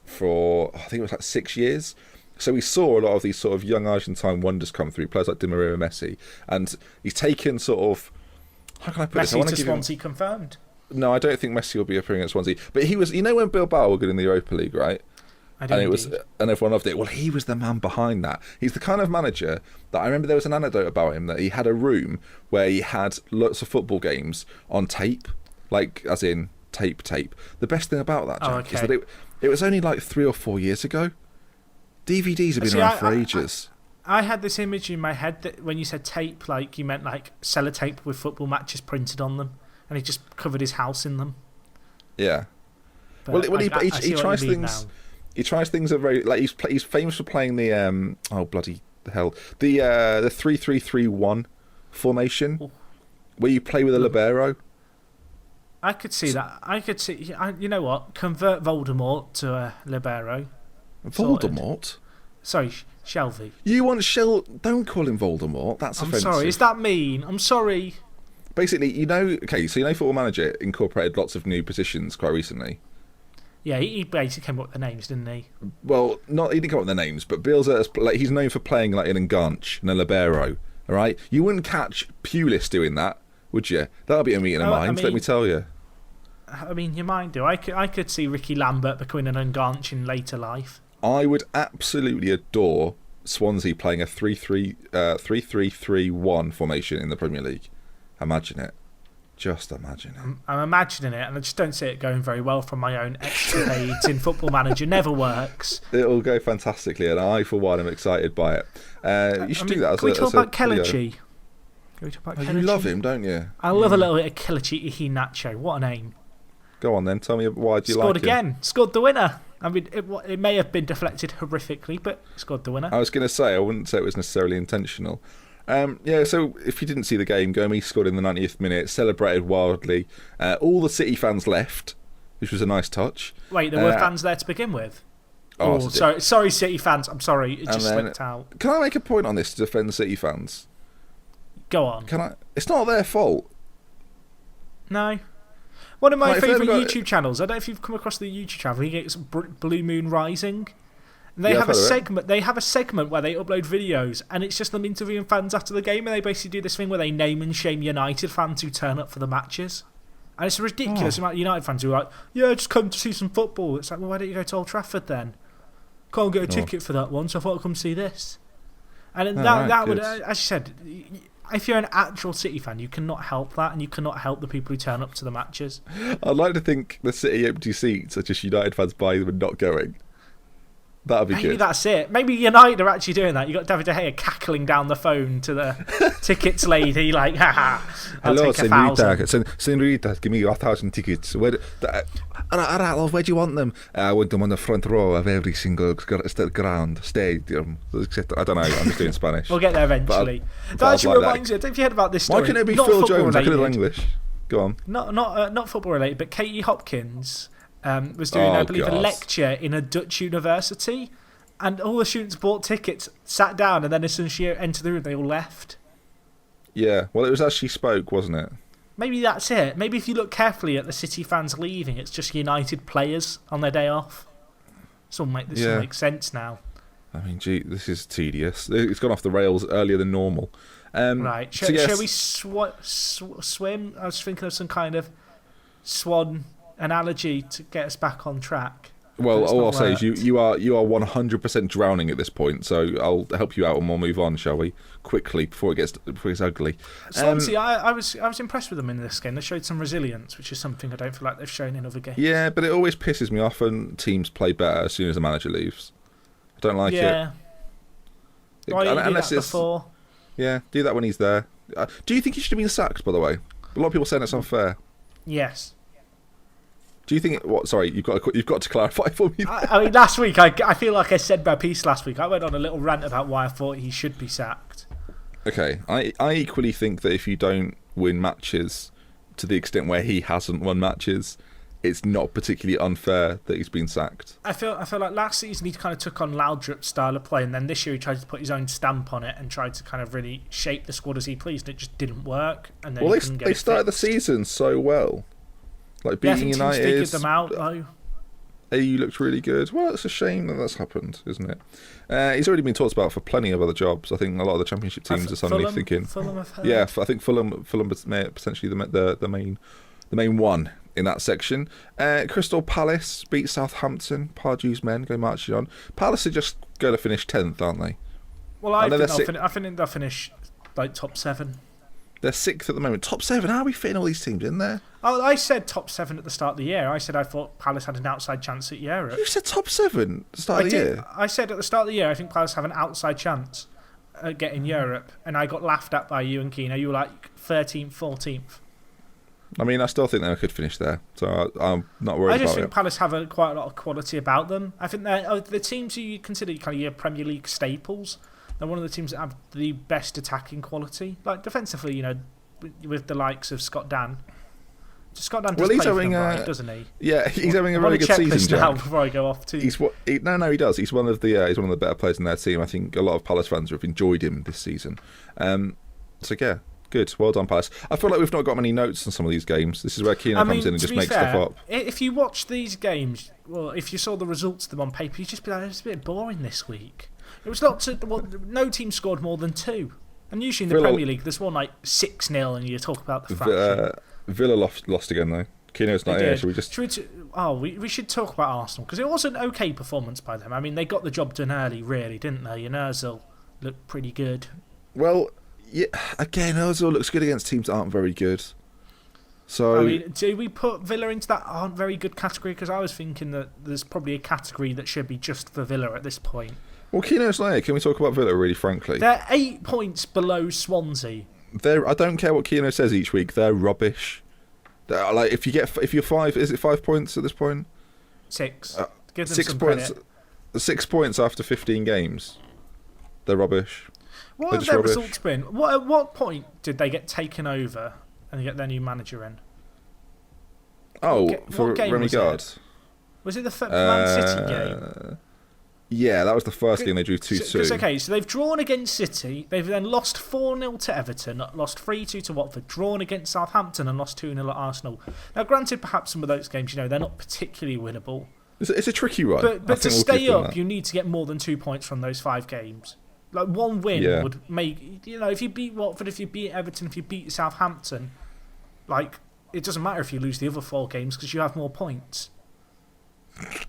for I think it was like 6 years. So we saw a lot of these sort of young Argentine wonders come through, players like Di Maria, Messi, and he's taken sort of. How can I put this? Messi to Swansea confirmed. No, I don't think Messi will be appearing at Swansea. But he was, when Bilbao were good in the Europa League, right? I do and indeed. and everyone loved it. Well, he was the man behind that. He's the kind of manager that I remember there was an anecdote about him that he had a room where he had lots of football games on tape, like as in tape. The best thing about that, Jack, is that it was only like 3 or 4 years ago. DVDs have been around for ages. I had this image in my head that when you said tape, like you meant like sellotape with football matches printed on them, and he just covered his house in them. Yeah. But He tries things. Now. He tries things that very like he's famous for playing the the 3-3-3-1 formation, where you play with a libero. I could see that. I could see. You know what? Convert Voldemort to a libero. Voldemort. Sorry, Shelby. You want Don't call him Voldemort. That's offensive. I'm sorry. Is that mean? I'm sorry. Basically, Football Manager incorporated lots of new positions quite recently. Yeah, he basically came up with the names, didn't he? Well, he didn't come up with the names, but Bielsa, he's known for playing like an enganche and a libero. All right, you wouldn't catch Pulis doing that, would you? That'll be a meeting of minds. Let me tell you. I mean, you might do. I could see Ricky Lambert becoming an enganche in later life. I would absolutely adore Swansea playing a 3-3-3-1 formation in the Premier League. Imagine it. Just imagine it. I'm imagining it, and I just don't see it going very well from my own escapades in Football Manager. Never works. It'll go fantastically, and I, for one, am excited by it. You should do that as Can we talk about Kelechi? You love him, don't you? I love a little bit of Kelechi Iheanacho. What a name. Go on then, tell me why do you Scored like him? again. Scored the winner. I mean, it may have been deflected horrifically, but scored the winner. I was going to say, I wouldn't say it was necessarily intentional. So if you didn't see the game, Gomes scored in the 90th minute, celebrated wildly. All the City fans left, which was a nice touch. Wait, there were fans there to begin with? Sorry, City fans. I'm sorry, it just slipped out. Can I make a point on this to defend City fans? Go on. It's not their fault. No. One of my favourite YouTube channels, I don't know if you've come across the YouTube channel, it's Blue Moon Rising. And they have a segment. They have a segment where they upload videos, and it's just them interviewing fans after the game, and they basically do this thing where they name and shame United fans who turn up for the matches. And it's a ridiculous amount of United fans who are like, yeah, just come to see some football. It's like, well, why don't you go to Old Trafford then? Can't get a ticket for that one, so I thought I'd come see this. And that would, as you said, if you're an actual City fan, you cannot help that, and you cannot help the people who turn up to the matches. I'd like to think the City empty seats are just United fans buying them and not going. That'd be good. Maybe that's it. Maybe United are actually doing that. You got David De Gea cackling down the phone to the tickets lady, like, haha. Hello, senorita, give me 1,000 tickets. All right, love, where do you want them? I want them on the front row of every single ground, stadium, etc. I don't know, I'm just doing Spanish. We'll get there eventually. That actually reminds me, have you heard about this story? Why couldn't it be Phil Jones? I could have English. Go on. Not football related, but Katie Hopkins was doing, I believe, a lecture in a Dutch university, and all the students bought tickets, sat down, and then as soon as she entered the room, they all left. Yeah, well, it was as she spoke, wasn't it? Maybe that's it. Maybe if you look carefully at the City fans leaving, it's just United players on their day off. This will make sense now. I mean, gee, this is tedious. It's gone off the rails earlier than normal. Right. Shall we swim? I was thinking of some kind of swan analogy to get us back on track. Well, all I'll say is you are 100% drowning at this point, so I'll help you out and we'll move on, shall we? Quickly, before it's ugly. Swansea, I was impressed with them in this game. They showed some resilience, which is something I don't feel like they've shown in other games. Yeah, but it always pisses me off when teams play better as soon as the manager leaves. I don't like it. Yeah. Why didn't you do that before? Yeah, do that when he's there. Do you think he should have been sacked, by the way? A lot of people saying it's unfair. Yes. Do you think sorry, you've got to clarify for me. I mean, last week I feel like I said my piece last week. I went on a little rant about why I thought he should be sacked. Okay, I equally think that if you don't win matches to the extent where he hasn't won matches, it's not particularly unfair that he's been sacked. I feel like last season he kind of took on Laudrup's style of play, and then this year he tried to put his own stamp on it and tried to kind of really shape the squad as he pleased, and it just didn't work. And then they started the season so well. Like beating United. Figured them out though. AU looked really good. Well, it's a shame that that's happened, isn't it? He's already been talked about for plenty of other jobs. I think a lot of the Championship teams are suddenly thinking. Fulham have heard. Yeah, I think Fulham is potentially the main one in that section. Crystal Palace beat Southampton. Pardew's men go marching on. Palace are just going to finish 10th, aren't they? Well, I think they'll finish like top 7. They're 6th at the moment. Top 7. How are we fitting all these teams in there? Oh, I said top 7 at the start of the year. I said I thought Palace had an outside chance at Europe. You said top 7 at the start of the year? I said at the start of the year I think Palace have an outside chance at getting Europe, and I got laughed at by you and Keno. You were like 13th, 14th. I mean, I still think they could finish there, so I'm not worried about it. I just think Palace have quite a lot of quality about them. I think they're the teams who you consider kind of your Premier League staples. They're one of the teams that have the best attacking quality. Like defensively, you know, with the likes of Scott Dan. Scott Dan does play for them right, doesn't he? Yeah, he's having a really good season, Jack. Now before I go off too. He does. He's one of the better players in their team. I think a lot of Palace fans have enjoyed him this season. So yeah, good. Well done, Palace. I feel like we've not got many notes on some of these games. This is where Keno comes in and just makes stuff up. If you watch these games, well, if you saw the results of them on paper, you'd just be like, it's a bit boring this week. It was not. No team scored more than 2. And usually in the Premier League, there's one like 6-0, and you talk about the fraction. Villa lost again though. Keno's not here, so we just. We should talk about Arsenal because it was an okay performance by them. I mean, they got the job done early, really, didn't they? And Ozil looked pretty good. Well, yeah. Again, Ozil looks good against teams that aren't very good. So, I mean, do we put Villa into that aren't very good category? Because I was thinking that there's probably a category that should be just for Villa at this point. Well, Keno's not here. Can we talk about Villa really frankly? They're 8 points below Swansea. I don't care what Keno says each week. They're rubbish. Like if you're 5, is it 5 points at this point? 6. Give them 6 some points. credit. 6 points after 15 games. They're rubbish. What have their results been? At what point did they get taken over and get their new manager in? Oh, for Remy Gard. Was it the Man City game? Yeah, that was the first game they drew 2-2. Okay, so they've drawn against City. They've then lost 4-0 to Everton, lost 3-2 to Watford, drawn against Southampton, and lost 2-0 at Arsenal. Now, granted, perhaps some of those games, you know, they're not particularly winnable. It's a tricky one. But to stay up, you need to get more than 2 points from those 5 games. Like, one win would make... You know, if you beat Watford, if you beat Everton, if you beat Southampton, like, it doesn't matter if you lose the other 4 games because you have more points.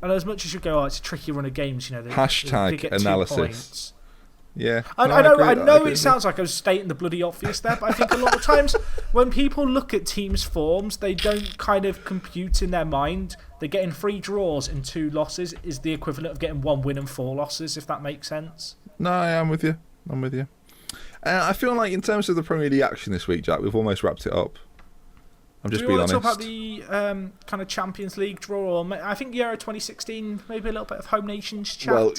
And as much as you go, it's a tricky run of games, you know. They get analysis. 2 points. Yeah. I know it sounds like I was stating the bloody obvious there, but I think a lot of times when people look at teams' forms, they don't kind of compute in their mind that getting 3 draws and 2 losses is the equivalent of getting 1 win and 4 losses, if that makes sense. No, I'm with you. I feel like in terms of the Premier League action this week, Jack, we've almost wrapped it up. I'm just being honest. Do you want to talk about the kind of Champions League draw? Or I think Euro 2016, maybe a little bit of Home Nations chat. Well,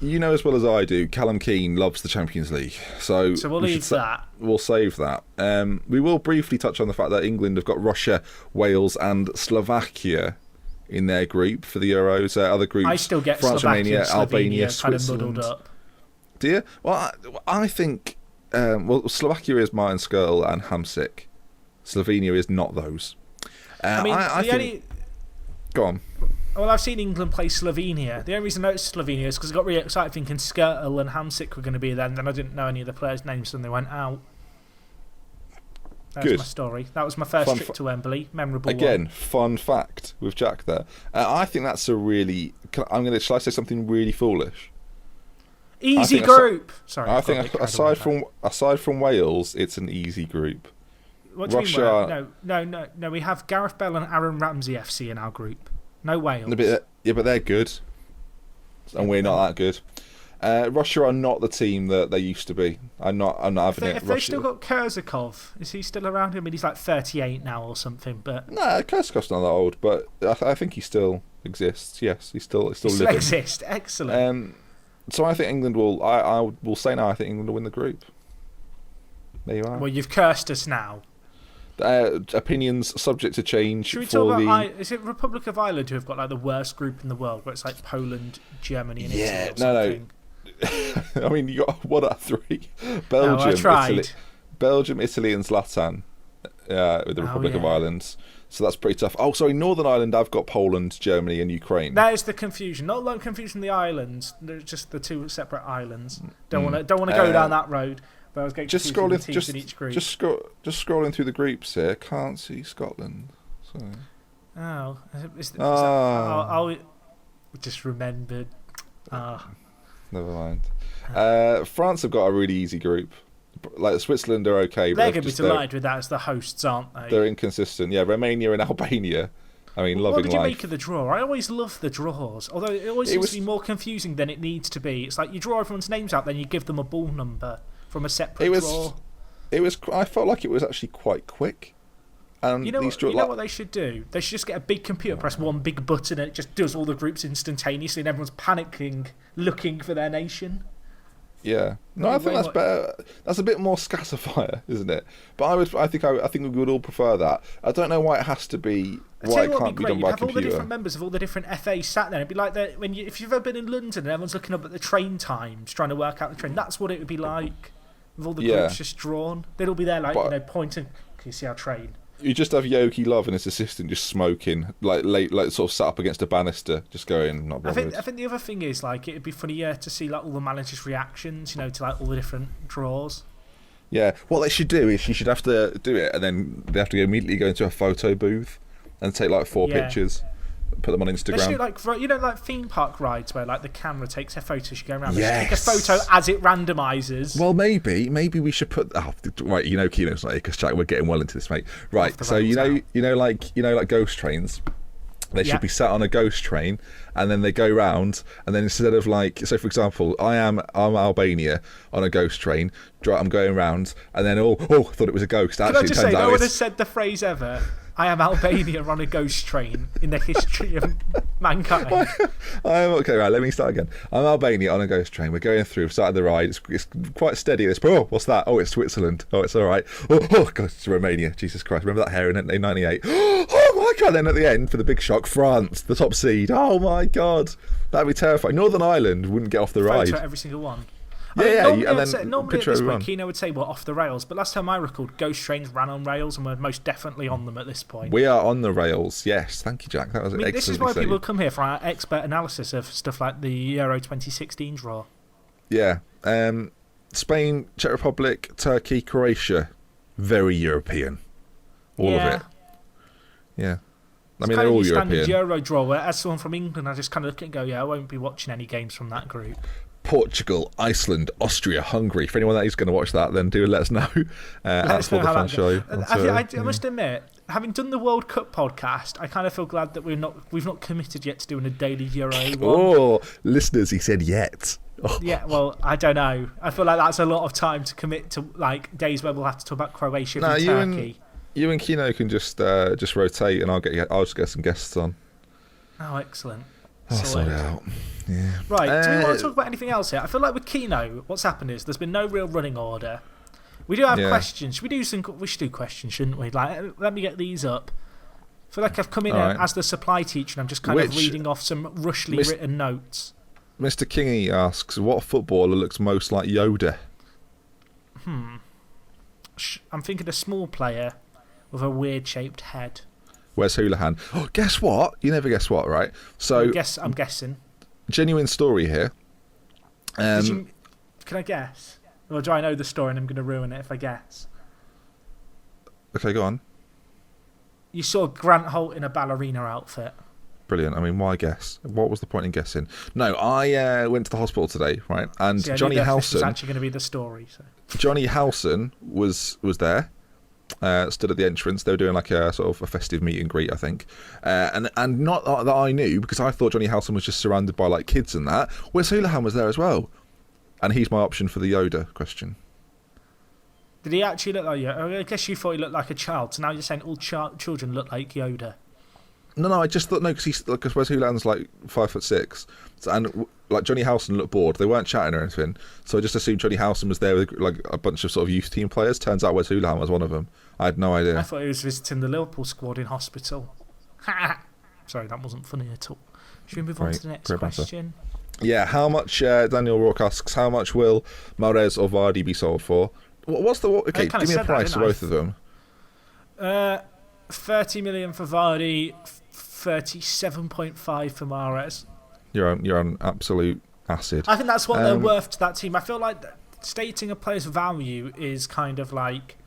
you know as well as I do, Callum Keane loves the Champions League. So we'll leave that. We'll save that. We will briefly touch on the fact that England have got Russia, Wales and Slovakia in their group for the Euros. Other groups, I still get France, Slovakia Romania, Albania, kind of Switzerland. muddled up. Do you? Well, I think Slovakia is Martin Skirl and Hamsik. Slovenia is not those. I think... Go on. Well, I've seen England play Slovenia. The only reason I noticed Slovenia is because I got really excited thinking Skirtle and Hamsik were going to be there, and then I didn't know any of the players' names, and they went out. That's my story. That was my first trip to Wembley. Memorable Again, fun fact with Jack there. I think that's a really... Shall I say something really foolish? Easy group! Sorry. I think aside from Wales, it's an easy group. What do you mean? No. We have Gareth Bale and Aaron Ramsey FC in our group. No Wales. Yeah, but they're good, and we're not that good. Russia are not the team that they used to be. I'm not having it. If they still got Kurzakov, is he still around? I mean, he's like 38 now or something. But no, Kurzakov's not that old, but I think he still exists. Yes, he's still living. Exists. Excellent. So I think England will. I will say now. I think England will win the group. There you are. Well, you've cursed us now. Opinions subject to change. Should we talk about is it Republic of Ireland who have got like the worst group in the world, where it's like Poland, Germany, and Italy? No. I mean, you got 1 out of 3. Belgium, Italy, and Zlatan with the Republic of Ireland. So that's pretty tough. Oh, sorry, Northern Ireland. I've got Poland, Germany, and Ukraine. That is the confusion. Not like confusion the islands. They're just the 2 separate islands. Don't want to go down that road. But I was getting just scrolling teams in each group. Just scrolling through the groups here. Can't see Scotland. So. Oh, I just remembered. Never mind. France have got a really easy group. Like Switzerland are okay. They're going to be delighted with that as the hosts, aren't they? They're inconsistent. Yeah, Romania and Albania. I mean, loving life. What did you make of the draw? I always love the draws, although it always seems to be more confusing than it needs to be. It's like you draw everyone's names out, then you give them a ball number from a separate draw. I felt like it was actually quite quick. You know what they should do? They should just get a big computer, press one big button, and it just does all the groups instantaneously, and everyone's panicking, looking for their nation. Yeah, no, I think that's better. That's a bit more scatterfire, isn't it? But I think we would all prefer that. I don't know why it has to be. Why it can't be done by computer. You'd have all the different members of all the different FAs sat there. It'd be like if you've ever been in London and everyone's looking up at the train times, trying to work out the train. That's what it would be like. With all the groups just drawn, they'd all be there pointing. Can you see our train? You just have Yogi Love and his assistant just smoking, like sort of sat up against a banister, just going, not bothered. I think the other thing is, like, it'd be funnier to see like all the managers' reactions, to like all the different draws. Yeah, what they should do is she should have to do it, and then they have to immediately go into a photo booth and take like 4 pictures, put them on Instagram. They should do like theme park rides where like the camera takes a photo, she goes around. Yes. They take a photo as it randomises. Well, maybe we should put. Oh, right, Kino's not here because Jack, we're getting well into this, mate. Right, so like ghost trains. They should be sat on a ghost train, and then they go round, and then instead of like, so for example, I'm Albania on a ghost train. I'm going round, and then I thought it was a ghost. Actually, can I just say, no one has said the phrase ever. I am Albania on a ghost train in the history of mankind. Okay, right, let me start again. I'm Albania on a ghost train. We're going through, started the ride. It's quite steady. What's that? Oh, it's Switzerland. Oh, it's all right. Oh, God, it's Romania. Jesus Christ. Remember that hair in 1998? Oh, my God. Then at the end, for the big shock, France, the top seed. Oh, my God. That'd be terrifying. Northern Ireland wouldn't get off the ride. Photo every single one. Normally at this point, Kino would say we're off the rails, but last time I recalled, ghost trains ran on rails, and we're most definitely on them at this point. We are on the rails, yes. Thank you, Jack. That was excellent. This is why people come here for our expert analysis of stuff like the Euro 2016 draw. Yeah. Spain, Czech Republic, Turkey, Croatia. Very European. All of it. Yeah. I mean, they're all European. Standard Euro draw, where as someone from England, I just kind of look at it and go, I won't be watching any games from that group. Portugal, Iceland, Austria, Hungary. For anyone that is going to watch that, then do let us know. At ForTheFans show. I must admit, having done the World Cup podcast, I kind of feel glad that we've not committed yet to doing a daily Euro one. Oh, listeners, he said yet. Oh. Yeah, well, I don't know. I feel like that's a lot of time to commit to like days where we'll have to talk about Croatia and Turkey. You and Kino can just rotate, and I'll just get some guests on. Oh, excellent. I'll sort it out. Yeah. Right, do we want to talk about anything else here? I feel like with Kino, what's happened is there's been no real running order. We do have questions. We should do questions, shouldn't we? Like, let me get these up. I feel like I've come in as the supply teacher and I'm just kind of reading off some rushly written notes. Mr. Kingy asks, what footballer looks most like Yoda? I'm thinking a small player with a weird-shaped head. Where's Houlihan? Oh, guess what? You never guess what, right? So I'm guessing. Genuine story here. Can I guess? Or do I know the story and I'm going to ruin it if I guess? Okay, go on. You saw Grant Holt in a ballerina outfit. Brilliant. I mean, why guess? What was the point in guessing? No, I went to the hospital today, right? And Johnny Howson was actually going to be the story. So. Johnny Howson was there. Stood at the entrance. They were doing like a sort of a festive meet and greet, I think, and not that I knew, because I thought Johnny Howson was just surrounded by like kids and that. Wes Houlihan was there as well, and he's my option for the Yoda question. Did he actually look like Yoda? I guess you thought he looked like a child, so now you're saying all children look like Yoda. No, I just thought because Wes Houlihan's like 5'6", and like Johnny Howson looked bored. They weren't chatting or anything, so I just assumed Johnny Howson was there with like a bunch of sort of youth team players. Turns out Wes Houlihan was one of them. I had no idea. I thought he was visiting the Liverpool squad in hospital. Sorry, that wasn't funny at all. Should we move on to the next question? Yeah, how much? Daniel Rourke asks, how much will Mahrez or Vardy be sold for? What's the okay? Give me a price for both of them. 30 million for Vardy, 37.5 for Mahrez. You're on absolute acid. I think that's what they're worth to that team. I feel like stating a player's value is kind of like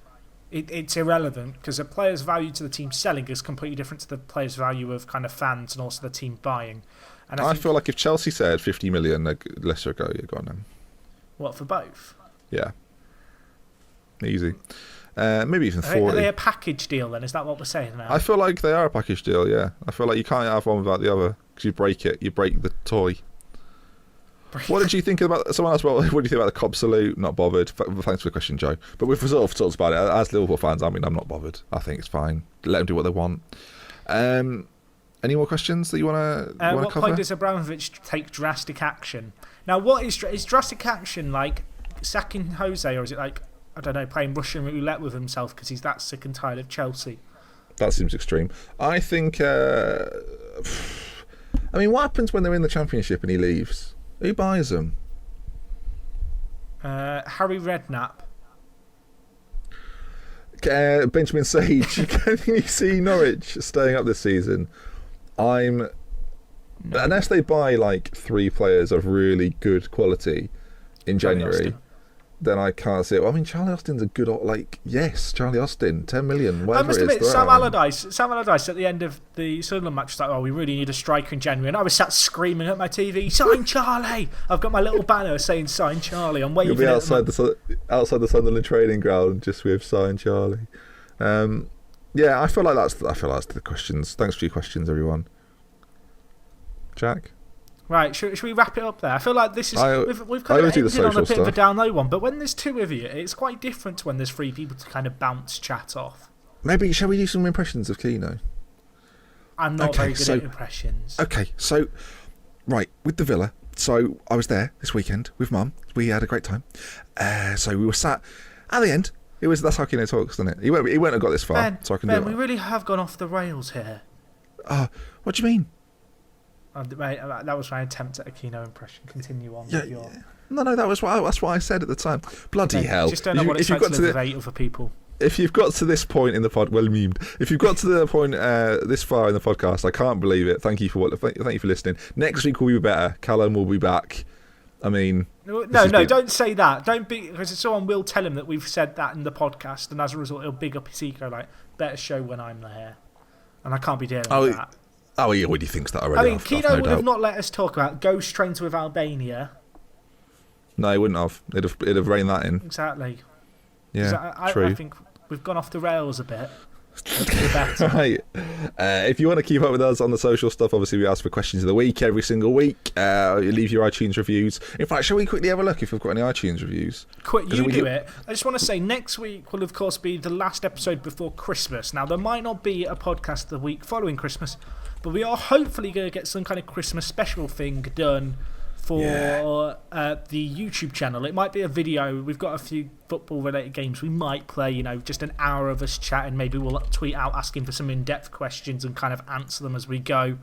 it's irrelevant because a player's value to the team selling is completely different to the player's value of kind of fans and also the team buying. And I feel like if Chelsea said 50 million, Leicester go, yeah, go on then. What, for both? Yeah. Easy. Maybe even 40. Are they a package deal then? Is that what we're saying now? I feel like they are a package deal, yeah. I feel like you can't have one without the other because you break it. You break the toy. What did you think about someone else? What do you think about the Cobb salute? Not bothered. Thanks for the question, Joe. But we've sort of talked about it as Liverpool fans. I mean, I'm not bothered. I think it's fine. Let them do what they want. Any more questions that you want to cover? What point does Abramovich take drastic action? Now, what is drastic action like? Sacking Jose, or is it like, I don't know, playing Russian roulette with himself because he's that sick and tired of Chelsea? That seems extreme. I think. I mean, what happens when they're in the Championship and he leaves? Who buys them? Harry Redknapp. Benjamin Sage. Can you see Norwich staying up this season? Unless they buy like 3 players of really good quality in January, then I can't see it. I mean, Charlie Austin's a good, Charlie Austin, 10 million, whatever. I must admit, Sam Allardyce at the end of the Sunderland match was like, we really need a striker in January. And I was sat screaming at my TV, sign Charlie! I've got my little banner saying sign Charlie. I'm waving. You'll be outside the Sunderland training ground just with sign Charlie. Yeah, I feel like that's the questions. Thanks for your questions, everyone. Jack? Right, should we wrap it up there? I feel like this is we've kind of ended on a bit of a down low one, but when there's 2 of you, it's quite different to when there's 3 people to kind of bounce chat off. Maybe shall we do some impressions of Keno? I'm not very good at impressions. Okay, so right with the Villa. So I was there this weekend with Mum. We had a great time. So we were sat at the end. That's how Keno talks, isn't it? He won't have got this far. So I can do it. We really have gone off the rails here. What do you mean? That was my attempt at a Keno impression. Continue on. Yeah, No, that's what I said at the time. Bloody hell! Just don't know what it's like to live with 8 other people. If you've got to this point in the pod, if you've got to the point this far in the podcast, I can't believe it. Thank you for listening. Next week will be better. Callum will be back. I mean, no, don't say that. Don't be, because someone will tell him that we've said that in the podcast, and as a result, he'll big up his ego. Like, better show when I'm there, and I can't be dealing with that. Oh, he already thinks that already. I mean, Keno would have not let us talk about ghost trains with Albania. No, he wouldn't have. It'd have reined that in. Exactly. Yeah, true. I think we've gone off the rails a bit. Right. If you want to keep up with us on the social stuff, obviously we ask for questions of the week every single week. You leave your iTunes reviews. In fact, shall we quickly have a look if we've got any iTunes reviews? You do it. I just want to say next week will of course be the last episode before Christmas. Now there might not be a podcast the week following Christmas, but we are hopefully going to get some kind of Christmas special thing done for the YouTube channel. It might be a video. We've got a few football-related games we might play, just an hour of us chatting. Maybe we'll tweet out asking for some in-depth questions and kind of answer them as we go.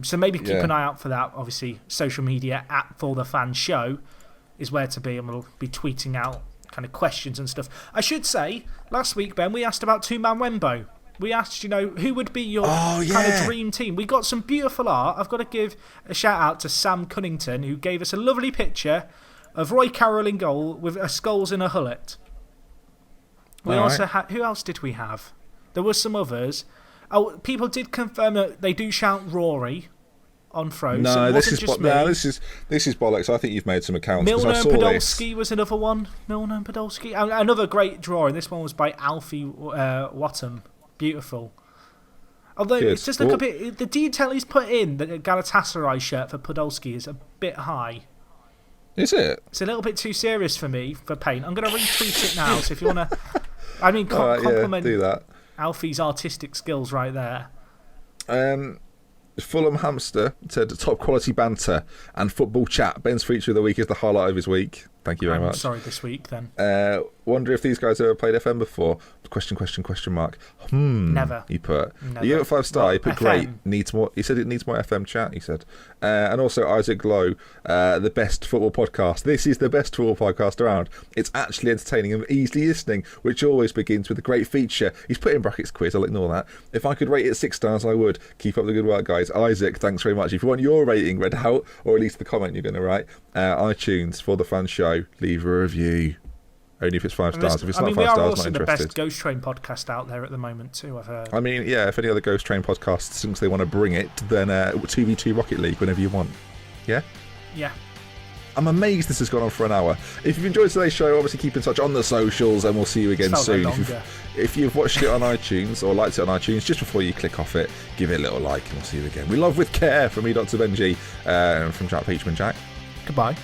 So maybe keep an eye out for that. Obviously, social media at ForTheFans Show is where to be, and we'll be tweeting out kind of questions and stuff. I should say, last week, Ben, we asked about two-man Wembo. We asked, who would be your kind of dream team. We got some beautiful art. I've got to give a shout out to Sam Cunnington, who gave us a lovely picture of Roy Carroll in goal with a Scholes in a hullet. We also had, who else did we have? There were some others. Oh, people did confirm that they do shout Rory on throws. No, this is bollocks. I think you've made some accounts. Milner and Podolski was another one. Milner and Podolski. Another great draw, and this one was by Alfie Wattam. Beautiful. Although it's just a bit, the detail he's put in the Galatasaray shirt for Podolski is a bit high. Is it? It's a little bit too serious for me for paint. I'm going to retweet it now. So if you want to, compliment do that. Alfie's artistic skills right there. Fulham Hamster said top quality banter and football chat. Ben's feature of the week is the highlight of his week. Thank you very much. Sorry, this week then. Wonder if these guys ever played FM before? Question mark. Never. He put. Never. You at 5-star. He put FM. great. Needs more. He said it needs more FM chat. He said. And also Isaac Lowe, the best football podcast. This is the best football podcast around. It's actually entertaining and easily listening, which always begins with a great feature. He's put in brackets quiz. I'll ignore that. If I could rate it 6 stars, I would. Keep up the good work, guys. Isaac, thanks very much. If you want your rating read out, or at least the comment you're going to write, iTunes for the fan show. Leave a review. Only if it's 5 stars. If it's not we 5 are stars, also not the interested. best Ghost Train podcast out there at the moment too, I've heard. I mean, yeah, if any other Ghost Train podcasts thinks they want to bring it, then 2v2 Rocket League whenever you want. Yeah? Yeah. I'm amazed this has gone on for an hour. If you've enjoyed today's show, obviously keep in touch on the socials, and we'll see you again soon. If you've watched it on iTunes or liked it on iTunes, just before you click off it, give it a little like, and we'll see you again. We love with care from me, Dr. Benji, and from Jack Peachman. Jack. Goodbye.